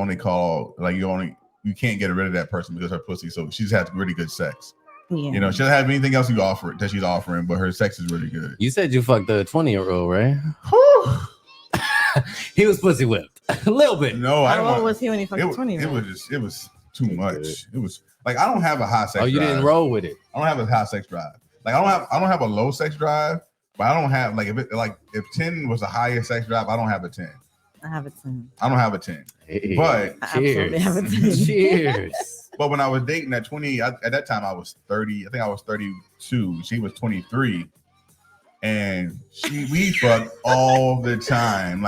can't get rid of that person because her pussy. So she just has really good sex. Yeah. She doesn't have anything else that she's offering, but her sex is really good. You said you fucked a 20-year-old, right? He was pussy whipped a little bit. No, I How don't old want. was he when he fucked It 20? was too much. It was like I don't have a high sex. Oh, you drive. didn't roll with it. I don't have a high sex drive. Like I don't have a low sex drive, but I don't have if 10 was the highest sex drive, I don't have a 10. I have a 10. I don't have a 10. Hey, But I absolutely have a 10. cheers. But when I was dating at 20, at that time I was 30. I think I was 32. She was 23. And we fucked all the time.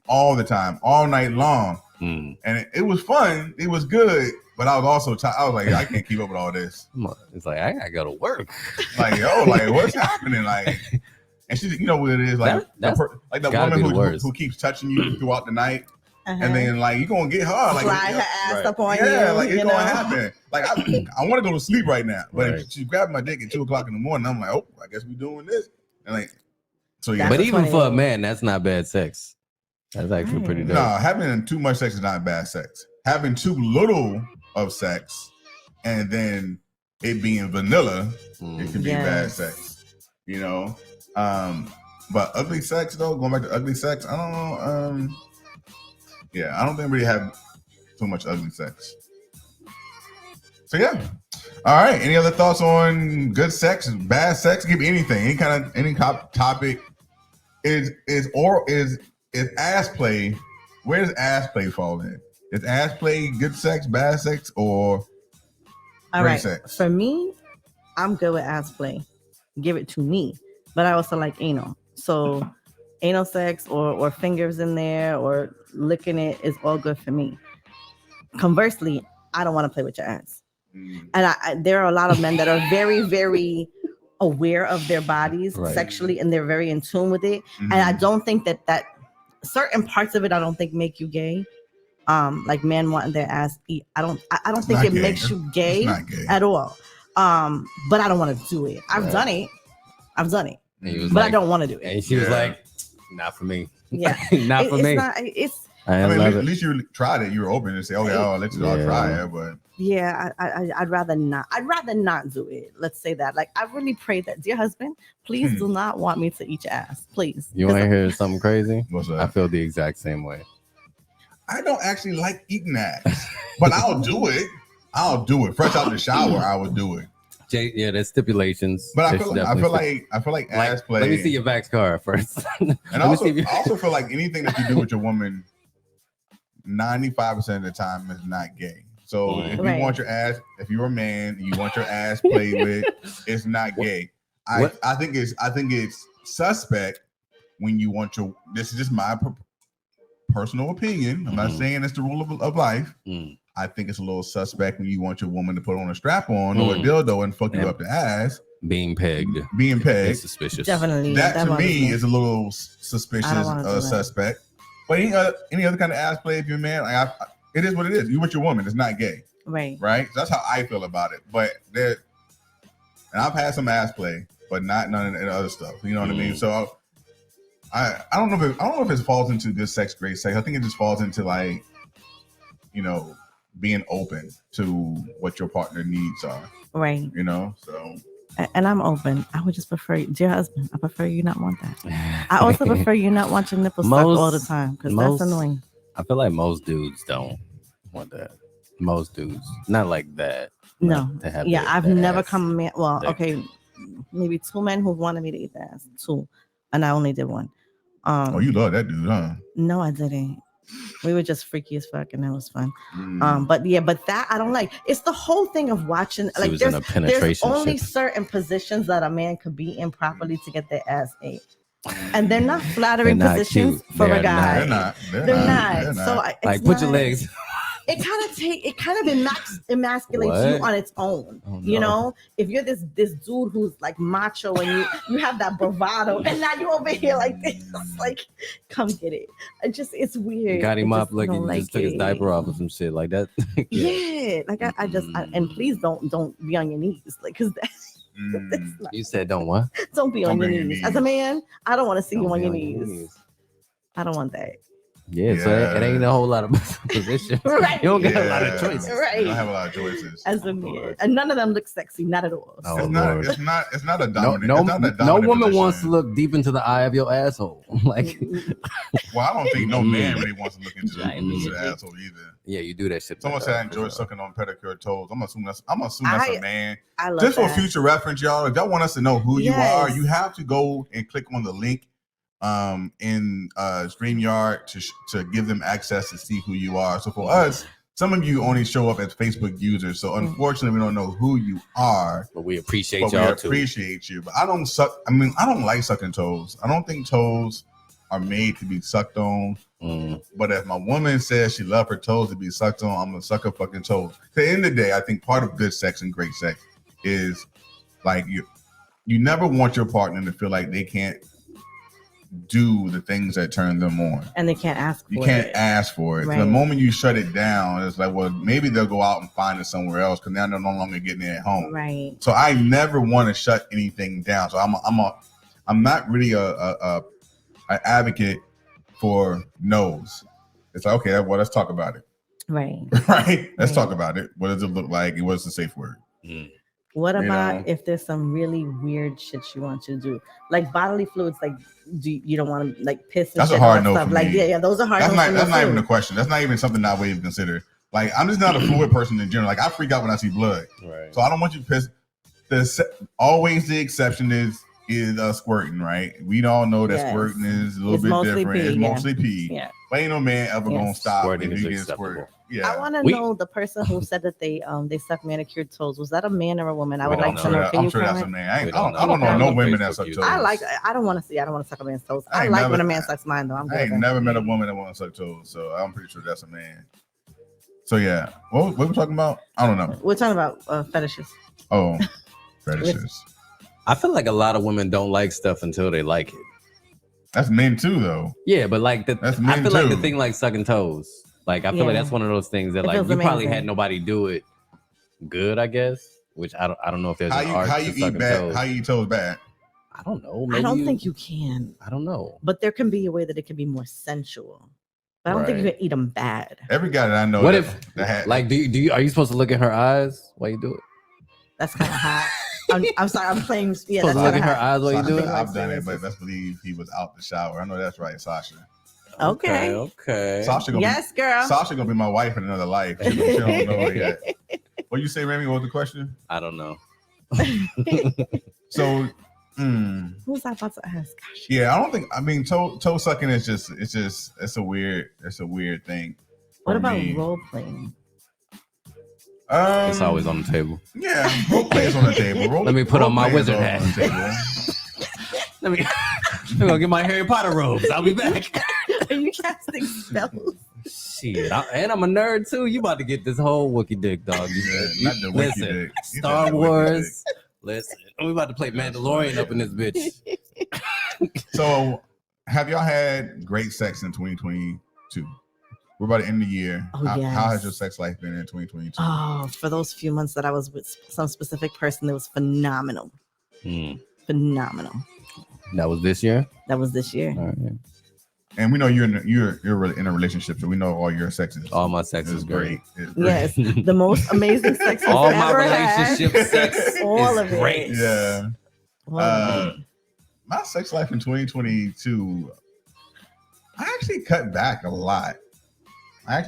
All the time, all night long. Mm. And it was fun. It was good. But I was also I was like, I can't keep up with all this. It's like I gotta go to work. What's happening? And she, you know what it is, That's the gotta be woman the worst. who keeps touching you throughout the night, Uh-huh. and then you're gonna get her, slide her ass right. up on you. it's you gonna know? happen. I want to go to sleep right now, but Right. if she grabbed my dick at 2:00 in the morning, I'm like, oh, I guess we're doing this, and so yeah. But That's even for a 20. man, that's not bad sex. That's actually pretty dope. No, having too much sex is not bad sex. Having too little of sex, and then it being vanilla, it can be bad Yes. sex. But ugly sex though, going back to ugly sex, I don't know. I don't think we really have too much ugly sex. So yeah. All right. Any other thoughts on good sex, bad sex? Give me anything, any topic. Is ass play? Where does ass play fall in? Is ass play good sex, bad sex, or All great right. sex? For me, I'm good with ass play. Give it to me. But I also like anal. So anal sex or fingers in there or licking it is all good for me. Conversely, I don't want to play with your ass. And there are a lot of men that are very, very aware of their bodies Right. sexually, and they're very in tune with it. And I don't think that certain parts of it, I don't think make you gay. Like men wanting their ass eat. I don't think not it gay. makes you gay It's not gay. at all. But I don't want to do it. I've Right. done it. And he was But like, I don't want to do it. And she was Yeah. like, not for me. Yeah. Not for it's me. not I mean, love at it. least you tried it. You were open to say, okay, I'll let you all try it. But Yeah, I'd rather not. I'd rather not do it. Let's say that. Like, I really pray that, dear husband, please do not want me to eat your ass, please. You want to hear something crazy? what's I up? feel the exact same way. I don't actually like eating ass, but I'll do it. I'll do it. Fresh out the shower, I would do it. Yeah, there's stipulations. But I There's feel definitely like ass play. Let me see your Vax card first. And Let also, me see if I also feel like anything that you do with your woman, 95% of the time is not gay. So if you Right. want your ass, if you're a man, and you want your ass played with, it's not gay. I think it's suspect when you want your. This is just my personal opinion. I'm not saying it's the rule of life. I think it's a little suspect when you want your woman to put on a strap on or a dildo and fuck you up the ass. Being pegged. It's suspicious. Definitely. That to bothers me is a little suspicious, I don't wanna do that. suspect. But any other kind of ass play, if you're a man, it is what it is. You with your woman, it's not gay, right. right? So that's how I feel about it. But and I've had some ass play, but not none of the other stuff. You know what I mean? So I don't know if it falls into good sex, great sex. I think it just falls into like, being open to what your partner needs are. Right. So. And I'm open. I would just prefer, dear husband, I prefer you not want that. I also prefer you not want your nipples sucked all the time because that's annoying. I feel like most dudes don't want that. Most dudes, not like that. No. To have I've the never ass. come man. Well, okay, maybe 2 men who wanted me to eat the ass. 2, and I only did 1. Oh, you love that dude, huh? No, I didn't. We were just freaky as fuck, and that was fun. But that I don't like. It's the whole thing of watching. She Like was in a there's penetration only ship. certain positions that a man could be in properly to get their ass ate, and they're not flattering They're not positions cute. for They're a guy. They're not. They're not. So it's Like, put your not- legs. It kind of emasculates you What? on its own. Oh, You no. know, if you're this dude who's like macho and you have that bravado, and now you over here like this, like, come get it. It's weird. Got him I up just like he don't just took his it. diaper off or some shit like that. Yeah, like and please don't be on your knees, like, because that's not, You said don't what? don't be on your knees. As a man, I don't want to see you Don't on be your on your knees. knees. I don't want that. Yeah, so it ain't a whole lot of positions. Right. You don't got a lot of choices. Right. I don't have a lot of choices. As a man, and none of them look sexy, not at all. Oh, It's Lord. not a No, dominant. no, it's not a no dominant woman position. wants to look deep into the eye of your asshole. Like, Well, I don't think no man really wants to look into the asshole either. yeah, you do that shit. Someone said I enjoy sucking on pedicure toes. I'm assuming that's a man. I love Just for that. future reference, y'all. If y'all want us to know who you are, Yes. you have to go and click on the link in StreamYard to give them access to see who you are. So for us, some of you only show up as Facebook users. So unfortunately, we don't know who you are. But we appreciate But we y'all too. appreciate you. But I don't like sucking toes. I don't think toes are made to be sucked on. But if my woman says she loves her toes to be sucked on, I'm gonna suck her fucking toes. At the end of the day, I think part of good sex and great sex is like you never want your partner to feel like they can't do the things that turn them on. And they can't ask for You can't it. ask for it. Right. The moment you shut it down, it's like, well, maybe they'll go out and find it somewhere else because now they're no longer getting it at home. Right. So I never want to shut anything down. So I'm not really an advocate for no's. It's like, okay, well, let's talk about it. Right. Right? Let's talk about it. What does it look like? What's the safe word? What You about know? if there's some really weird shit you want to do, like bodily fluids? Like, you don't want to like piss and That's a shit, all hard that no stuff. for Like, me. yeah, those are hard. That's no's for not me even too. a question. That's not even something I would even consider. Like, I'm just not a fluid person in general. Like, I freak out when I see blood. Right. So I don't want you to piss. Always the exception is squirting, right? We all know that Yes. squirting is a little It's bit mostly different. pee, It's yeah. mostly pee. Yeah. But ain't no man ever Yes. gonna stop Squirting if is you get acceptable. squirted. Yeah. I want to know the person who said that they suck manicured toes. Was that a man or a woman? I We would don't like know. to know. Can I'm you sure that's a comment? man. We I don't don't know know. no women Facebook that suck user. toes. I don't want to see. I don't want to suck a man's toes. I I ain't like never- when a man sucks mine though. I'm good. I ain't with that. never met a woman that wants to suck toes, so I'm pretty sure that's a man. So yeah, what we talking about? I don't know. We're talking about fetishes. Oh, fetishes. I feel like a lot of women don't like stuff until they like it. That's men too, though. Yeah, but like That's I men feel like the too. thing like sucking toes. Like I feel like Yeah. that's one of those things that It like you feels probably amazing. had nobody do it good, I guess. Which I don't know if there's How an you art how to you eat sucking bad? toes. How you eat toes bad? I don't know. I don't think you can, I don't know. but there can be a way that it can be more sensual. But I don't think you Right. can eat them bad. Every guy that I know. What that, if, that had, like, do you are you supposed to look in her eyes while you do it? That's kind of hot. I'm sorry. I'm playing. Yeah, Supposed that's to look kind in of her hot. eyes while you do it? I've done it, but best believe he was out the shower. I know that's right, Sasha. Okay. Okay. Sasha gonna Yes, girl. be Sasha gonna be my wife in another life. She don't know it yet. What you say, Remy? What was the question? I don't know. So, Who's I about to ask? Gosh. yeah, I don't think. I mean, toe sucking is it's a weird thing. What for about me. role playing? It's always on the table. Yeah, role play is on the table. Let me put on my role play is wizard on hat. the table. Let me. I'm gonna get my Harry Potter robes. I'll be back. Are you casting spells? Shit, and I'm a nerd too. You about to get this whole Wookiee dick, dog. Not the Wookiee Listen, dick. You Star said the Wookiee Wars. Listen, we about to play Mandalorian up in this bitch. So, have y'all had great sex in 2022? We're about to end the year. Oh, How yes. has your sex life been in 2022? Oh, for those few months that I was with some specific person, it was phenomenal. Phenomenal. That was this year. That was this year. All right. And we know you're in a relationship, so we know all your sex is All my sex is great. It's great. Yes, the most amazing sex I've All my ever had. relationship sex All is of it. great. Yeah. All of it. My sex life in 2022, I actually cut back a lot. I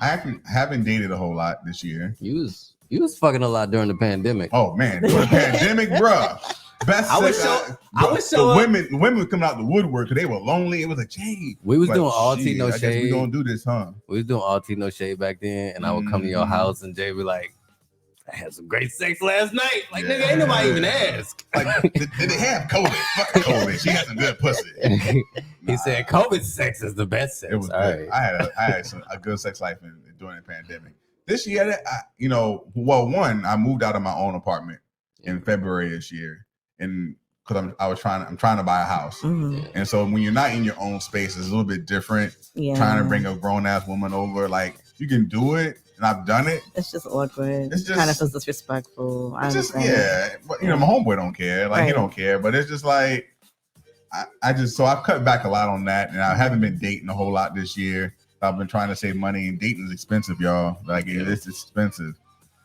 actually haven't dated a whole lot this year. You was fucking a lot during the pandemic. Oh man, during the pandemic, bruh. Best I would sex show- I would the show up- women were coming out the woodwork because they were lonely. It was like, Jay, We was but doing all tea, shit, no I guess shade. we gonna do this, huh? We was doing all tea, no shade back then, and I would come to your Mhm. house and Jay be like, "I had some great sex last night." Like, Yeah. nigga, ain't nobody even ask. Like, did they have COVID? Fuck COVID. She had some good pussy. He said, "COVID sex is the best sex." It was all good. right. I had a good sex life during the pandemic. This year, I moved out of my own apartment in February this year, and because I'm trying to buy a house, Mhm. and so when you're not in your own space, it's a little bit different. Yeah. Trying to bring a grown ass woman over, like you can do it, and I've done it. It's just awkward. It's just- kind of feels disrespectful. I It's just understand. but my homeboy don't care, like he Right. don't care, but it's just like so I've cut back a lot on that, and I haven't been dating a whole lot this year. I've been trying to save money, and dating is expensive, y'all. Like it's expensive,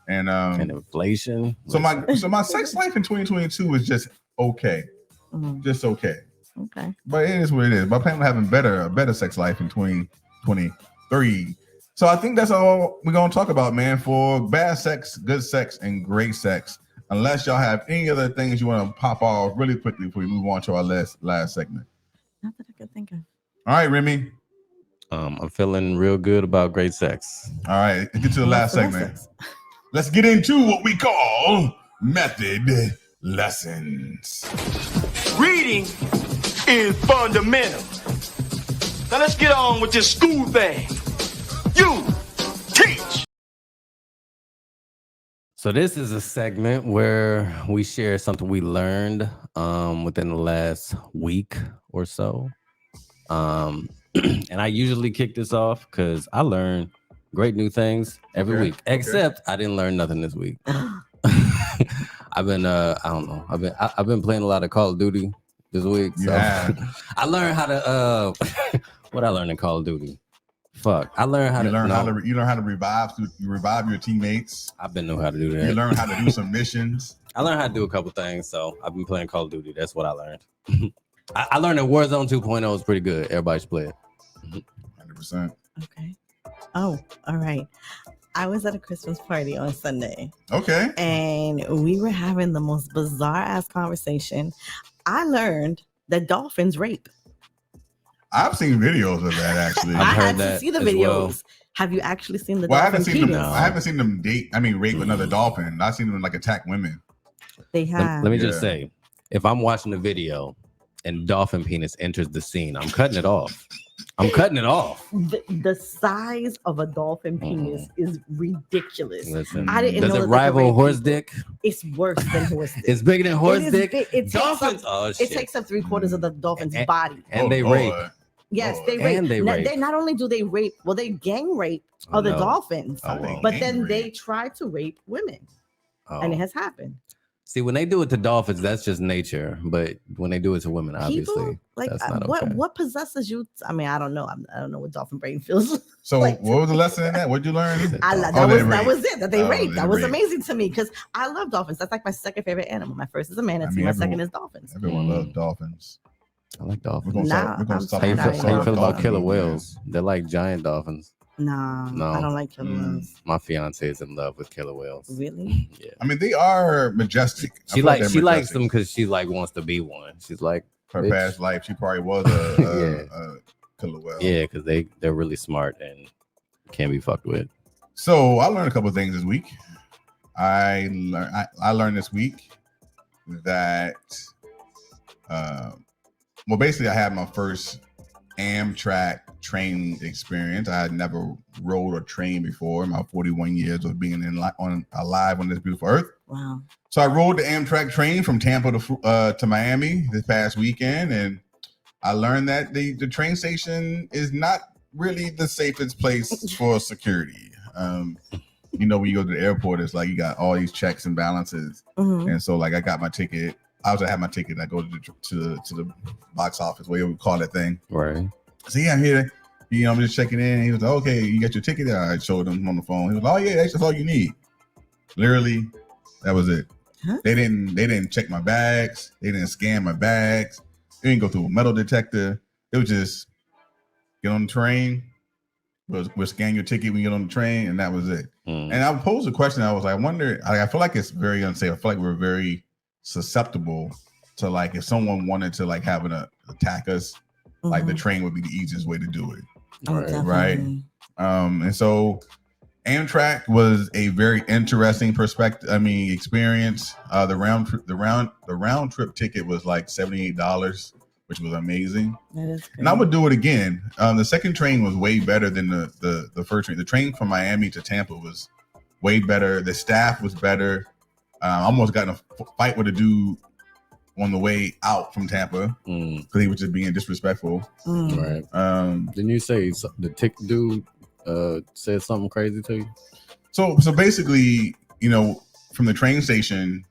and And inflation. so my sex life in 2022 is just okay, Mhm. just okay. Okay. But it is what it is. But I plan on having a better sex life in 2023. So I think that's all we're gonna talk about, man. For bad sex, good sex, and great sex. Unless y'all have any other things you want to pop off really quickly before we move on to our last segment. Not that I could think of. All right, Remy. I'm feeling real good about great sex. All right, let's get to the last What's segment. next? Let's get into what we call method lessons. Reading is fundamental. Now let's get on with this school thing. You teach. So this is a segment where we share something we learned within the last week or so. And I usually kick this off because I learn great new things every Okay, week. Except I didn't learn nothing this week. I've been I don't know. I've been playing a lot of Call of Duty this week. So Yeah. I learned how to what I learned in Call of Duty. Fuck. I learned how You to learn how to revive your teammates. I've been know how to do You that. learn how to do some missions. I learned how to do a couple things, so I've been playing Call of Duty. That's what I learned. I learned that Warzone 2.0 is pretty good. Everybody should play it. 100%. Okay. Oh, all right. I was at a Christmas party on Sunday Okay. and we were having the most bizarre ass conversation. I learned that dolphins rape. I've seen videos of that actually. I've I heard had to that see the as videos. well. Have you actually seen the Well, I dolphin haven't seen them. penis? No. I haven't seen them rape another dolphin. I've seen them like attack women. They Let, have. let me just Yeah. say, if I'm watching a video and dolphin penis enters the scene, I'm cutting it off. I'm cutting it off. The size of a dolphin penis is ridiculous. Listen, I didn't does know it that they could rival rape horse people. dick? It's worse than horse dick. It's bigger than horse It is dick. big. It takes Dolphins. up- Oh It shit! takes up 3/4 of the dolphin's And- body. And they Oh, rape. Lord. Yes, Lord. they rape. And they rape. They not only do they rape, well, they gang rape Oh, other no. dolphins, Oh, they but gang then rape. they try to rape women, Oh. and it has happened. See, when they do it to dolphins, that's just nature. But when they do it to women, obviously, People, like that's not what okay. what possesses you? I mean, I don't know. I don't know what dolphin brain feels. So like. what was the lesson in that? What did you learn? That was it. That they raped. That was raped. amazing to me because I love dolphins. That's like my second favorite animal. My first is a manatee. My second is dolphins. Everyone loves dolphins. I like dolphins. We're gonna stop. How you feel about killer dolphins. whales? They're like giant dolphins. No, I don't like killer whales. My fiance is in love with killer whales. Really? Yeah. I mean, they are majestic. She likes them because she like wants to be one. She's like her bitch. past life. She probably was a killer whale. Yeah, because they're really smart and can't be fucked with. So I learned a couple of things this week. I learned this week that well, basically I had my first Amtrak train experience. I had never rode a train before in my 41 years of being alive on this beautiful earth. Wow. So I rode the Amtrak train from Tampa to Miami this past weekend, and I learned that the train station is not really the safest place for security. You know, when you go to the airport, it's like you got all these checks and balances, and so like I got my ticket. I had my ticket. I go to the box office, whatever we call that thing. Right. So yeah, I'm here. You know, I'm just checking in. He was like, "Okay, you got your ticket?" I showed him on the phone. He was like, "Oh yeah, that's all you need." Literally, that was it. Huh? They didn't check my bags. They didn't scan my bags. They didn't go through a metal detector. It was just get on the train. We'll scan your ticket when you get on the train, and that was it. And I posed a question. I was like, I wonder. I feel like it's very unsafe. I feel like we're very susceptible to like if someone wanted to like have an attack us. Like the train would be the easiest way to do it. Right. And so Amtrak was a very interesting experience. The round trip ticket was like $78, which was amazing. That is great. And I would do it again. The second train was way better than the first train. The train from Miami to Tampa was way better. The staff was better. I almost got in a fight with a dude on the way out from Tampa because he was just being disrespectful. Right. Didn't you say the tick dude said something crazy to you? So basically, you know, from the train station,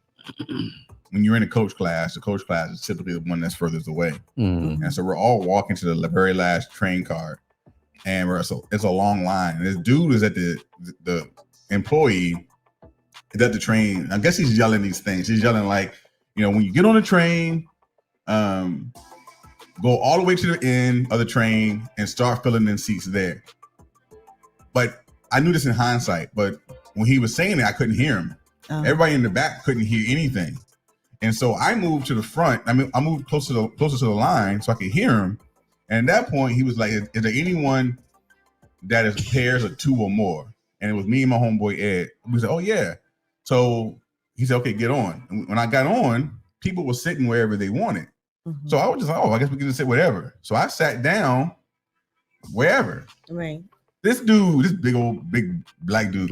when you're in a coach class, the coach class is typically the one that's furthest away. And so we're all walking to the very last train car, and it's a long line. And this dude is at the employee is at the train. I guess he's yelling these things. He's yelling like, you know, when you get on the train, go all the way to the end of the train and start filling in seats there. But I knew this in hindsight, but when he was saying it, I couldn't hear him. Everybody in the back couldn't hear anything. And so I moved to the front. I moved closer to the line so I could hear him. And at that point, he was like, is there anyone that is pairs of two or more? And it was me and my homeboy, Ed. We said, oh, yeah. So he said, okay, get on. And when I got on, people were sitting wherever they wanted. So I was just like, oh, I guess we can just sit wherever. So I sat down wherever. Right. This dude, this big black dude.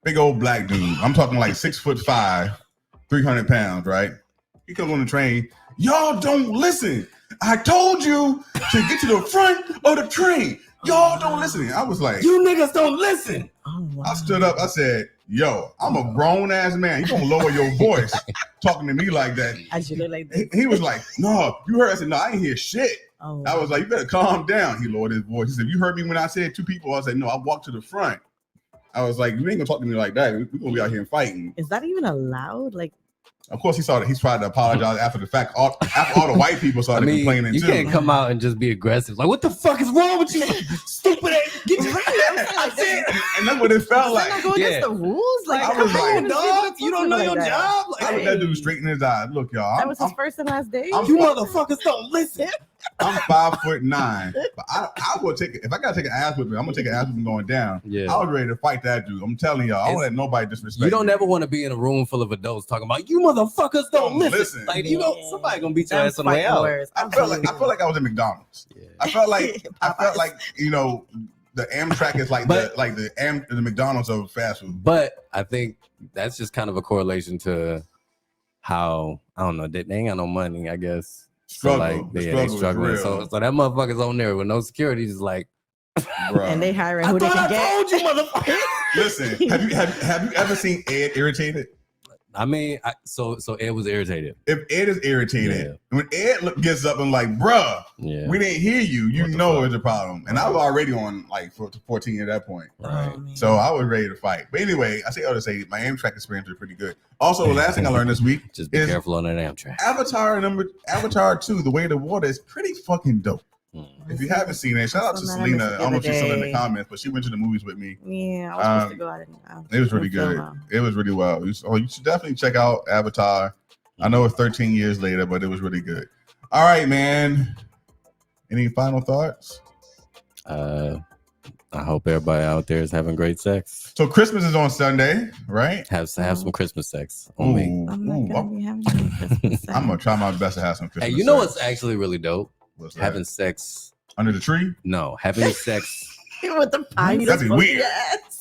Big old black dude. I'm talking like 6'5", 300 pounds, right? He comes on the train. Y'all don't listen. I told you to get to the front of the train. Y'all don't listen. I was like, you niggas don't listen. Oh, wow. I stood up. I said, yo, I'm a grown ass man. You gonna lower your voice talking to me like that? I should have like that. He was like, no, you heard. I said, no, I ain't hear shit. Oh, I was like, you better calm down. He lowered his voice. He said, you heard me when I said two people? I said, no, I walked to the front. I was like, you ain't gonna talk to me like that. We're gonna be out here fighting. Is that even allowed? Like, of course, he tried to apologize after the fact. After all the white people started complaining you too. You can't come out and just be aggressive. Like, what the fuck is wrong with you? Stupid ass. Get your And that's what it felt like. Go against the rules. Like, I was like, dog, you don't know your job. Like, I looked that dude straight in his eyes. Look, y'all. That was his first and last day. You motherfuckers don't listen. I'm 5'9", but I will take it. If I gotta take an ass whipping, I'm gonna take an ass whipping going down. Yeah, I was ready to fight that dude. I'm telling y'all, I don't let nobody disrespect. You don't ever want to be in a room full of adults talking about you motherfuckers don't listen. Like you know, somebody gonna beat your ass on the way out. I felt like I was in McDonald's. Yeah. I felt like you know the Amtrak is like the McDonald's of fast food. But I think that's just kind of a correlation to how I don't know. They ain't got no money, I guess. So like they struggling. So that motherfucker's on there with no security, just like, bro. And they hiring who they can get. I told you, motherfucker. Listen, have you ever seen Ed irritated? I mean, so Ed was irritated. If Ed is irritated, when Ed gets up and like, bruh, Yeah. we didn't hear you, you What the know fuck? it's a problem. And I was already on like 14 at that point. Right. So I was ready to fight. But anyway, I say to say my Amtrak experience was pretty good. Also, the last thing I learned this week Just be is careful on that Amtrak. Avatar 2, The Way of the Water is pretty fucking dope. If you haven't seen it, shout out to Selena. I don't know if she's still in the comments, but she went to the movies with me. Yeah, I was supposed to go out. It was really good. It was really well. You should definitely check out Avatar. I know it's 13 years later, but it was really good. All right, man. Any final thoughts? I hope everybody out there is having great sex. So Christmas is on Sunday, right? Have some Christmas sex on me. I'm not gonna be having any Christmas sex. I'm gonna try my best to have some Christmas. Hey, you know sex. what's actually really dope? What's having that? sex under the tree? No, having sex. With the pie. That'd be weird.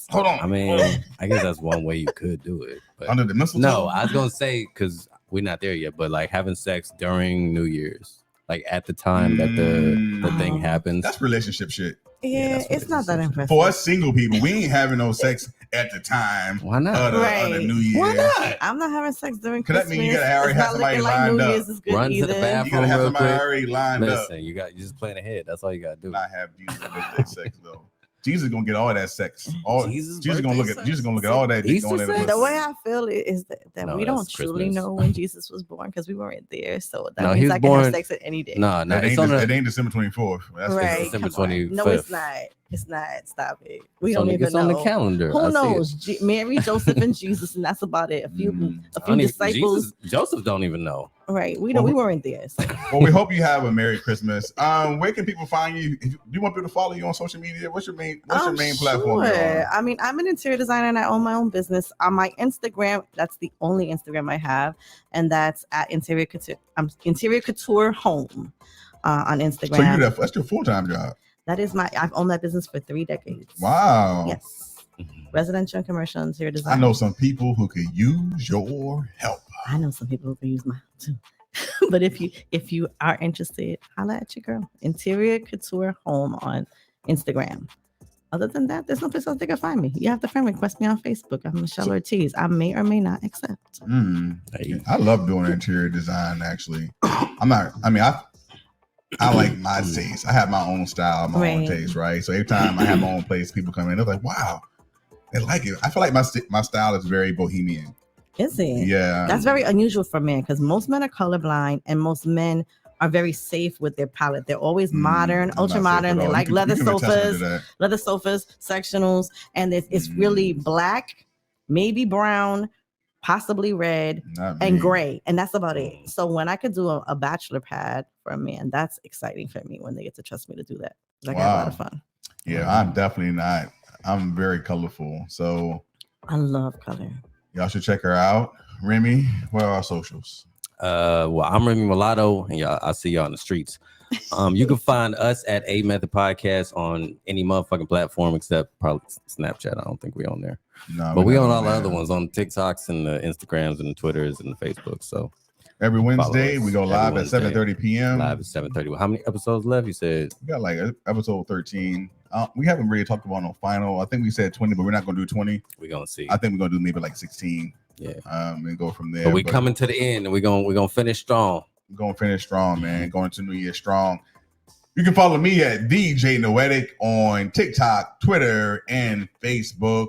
Hold on. I mean, I guess that's one way you could do it. But under the mistletoe? No, I was gonna say because we're not there yet, but like having sex during New Year's, like at the time that the thing happens. That's relationship shit. Yeah, it's not that impressive. For us single people, we ain't having no sex at the time. Why not? Of the New Year. Why not? I'm not having sex during Cause Christmas. that mean you gotta already It's have not somebody looking like lined New up. Year's is good Run to the either. bathroom You gotta have real somebody quick. already lined up. Listen, you're just playing ahead. That's all you gotta do. Not have Jesus on this day sex though. Jesus gonna get all that sex. Jesus gonna look at all that. Easter going sex? The way I feel is that No, we don't that's truly Christmas. know when Jesus was born because we weren't there. So that No, he means was I can have born- sex at any day. No, It it's on ain't, it ain't December 24th. That's Right. December come on. 25th. No, it's not. It's not. Stop it. We It's don't on, even it's know. on the calendar. I Who see knows? it. Mary, Joseph, and Jesus, and that's about it. A few disciples. Joseph don't even know. Right. We know we weren't there. So. Well, we hope you have a Merry Christmas. Where can people find you? Do you want people to follow you on social media? What's your main platform? you're Sure. on? I mean, I'm an interior designer and I own my own business. On my Instagram, that's the only Instagram I have, and that's at Interior Couture. Interior Couture Home on Instagram. So that's your full-time job. That is I've owned that business for 3 decades. Wow. Yes. Residential and commercial interior design. I know some people who could use your help. I know some people who can use mine too. But if you are interested, holla at your girl. Interior Couture Home on Instagram. Other than that, there's no place else they can find me. You have to friend request me on Facebook. I'm Michelle Ortiz. I may or may not accept. I love doing interior design. Actually, I like my taste. I have my own style, my own taste, right? So every time I have my own place, people come in, they're like, "Wow, they like it." I feel like my style is very bohemian. Is it? Yeah. That's very unusual for men because most men are colorblind and most men are very safe with their palette. They're always modern, ultra modern. They like leather sofas, sectionals, and it's really black, maybe brown, possibly red, and gray, and that's about it. So when I could do a bachelor pad for a man, that's exciting for me when they get to trust me to do that. I got a lot of fun. Yeah, I'm definitely not. I'm very colorful, so I love color. Y'all should check her out. Remy, where are our socials? Well, I'm Remy Mulatto, and I'll see y'all on the streets. You can find us at A Method Podcast on any motherfucking platform except probably Snapchat. I don't think we're on there. No, but we on all the other ones, on TikToks and the Instagrams and the Twitters and the Facebook. So every Wednesday we go live at 7:30 p.m. Live at 7:30. How many episodes left? You said we got like episode 13. We haven't really talked about no final. I think we said 20, but we're not gonna do 20. We're gonna see. I think we're gonna do maybe like 16. Yeah. And go from there. But we're coming to the end, and we're gonna finish strong. We're gonna finish strong, man. Going to New Year strong. You can follow me at DJ Noetic on TikTok, Twitter, and Facebook.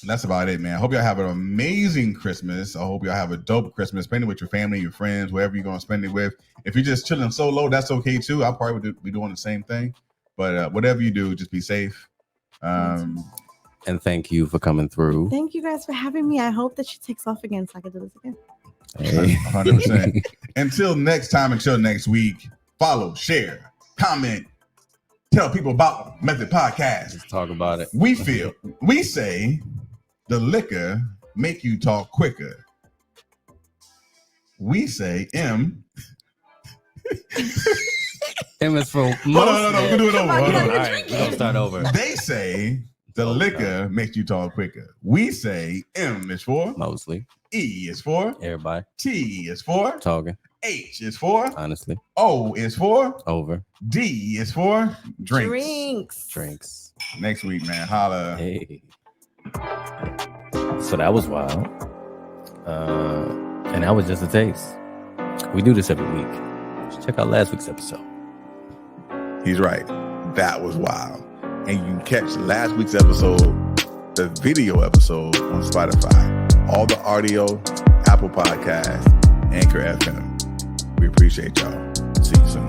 That's about it, man. I hope y'all have an amazing Christmas. I hope y'all have a dope Christmas. Spend it with your family, your friends, wherever you're gonna spend it with. If you're just chilling solo, that's okay too. I probably would be doing the same thing. But whatever you do, just be safe. And thank you for coming through. Thank you guys for having me. I hope that she takes off again so I can do this again. Hey. 100%. Until next time, until next week, follow, share, comment, tell people about Method Podcast. Let's talk about it. We say the liquor make you talk quicker. We say M. M is for most. No. We're gonna do it over. Hold on. All right, we're gonna start over. They say the liquor makes you talk quicker. We say M is for mostly. E is for everybody. T is for talking. H is for honestly. O is for over. D is for drinks. Drinks. Next week, man. Holla. Hey. So that was wild. And that was just a taste. We do this every week. Just check out last week's episode. He's right. That was wild. And you can catch last week's episode, the video episode, on Spotify, all the audio, Apple Podcasts, Anchor FM. We appreciate y'all. See you soon.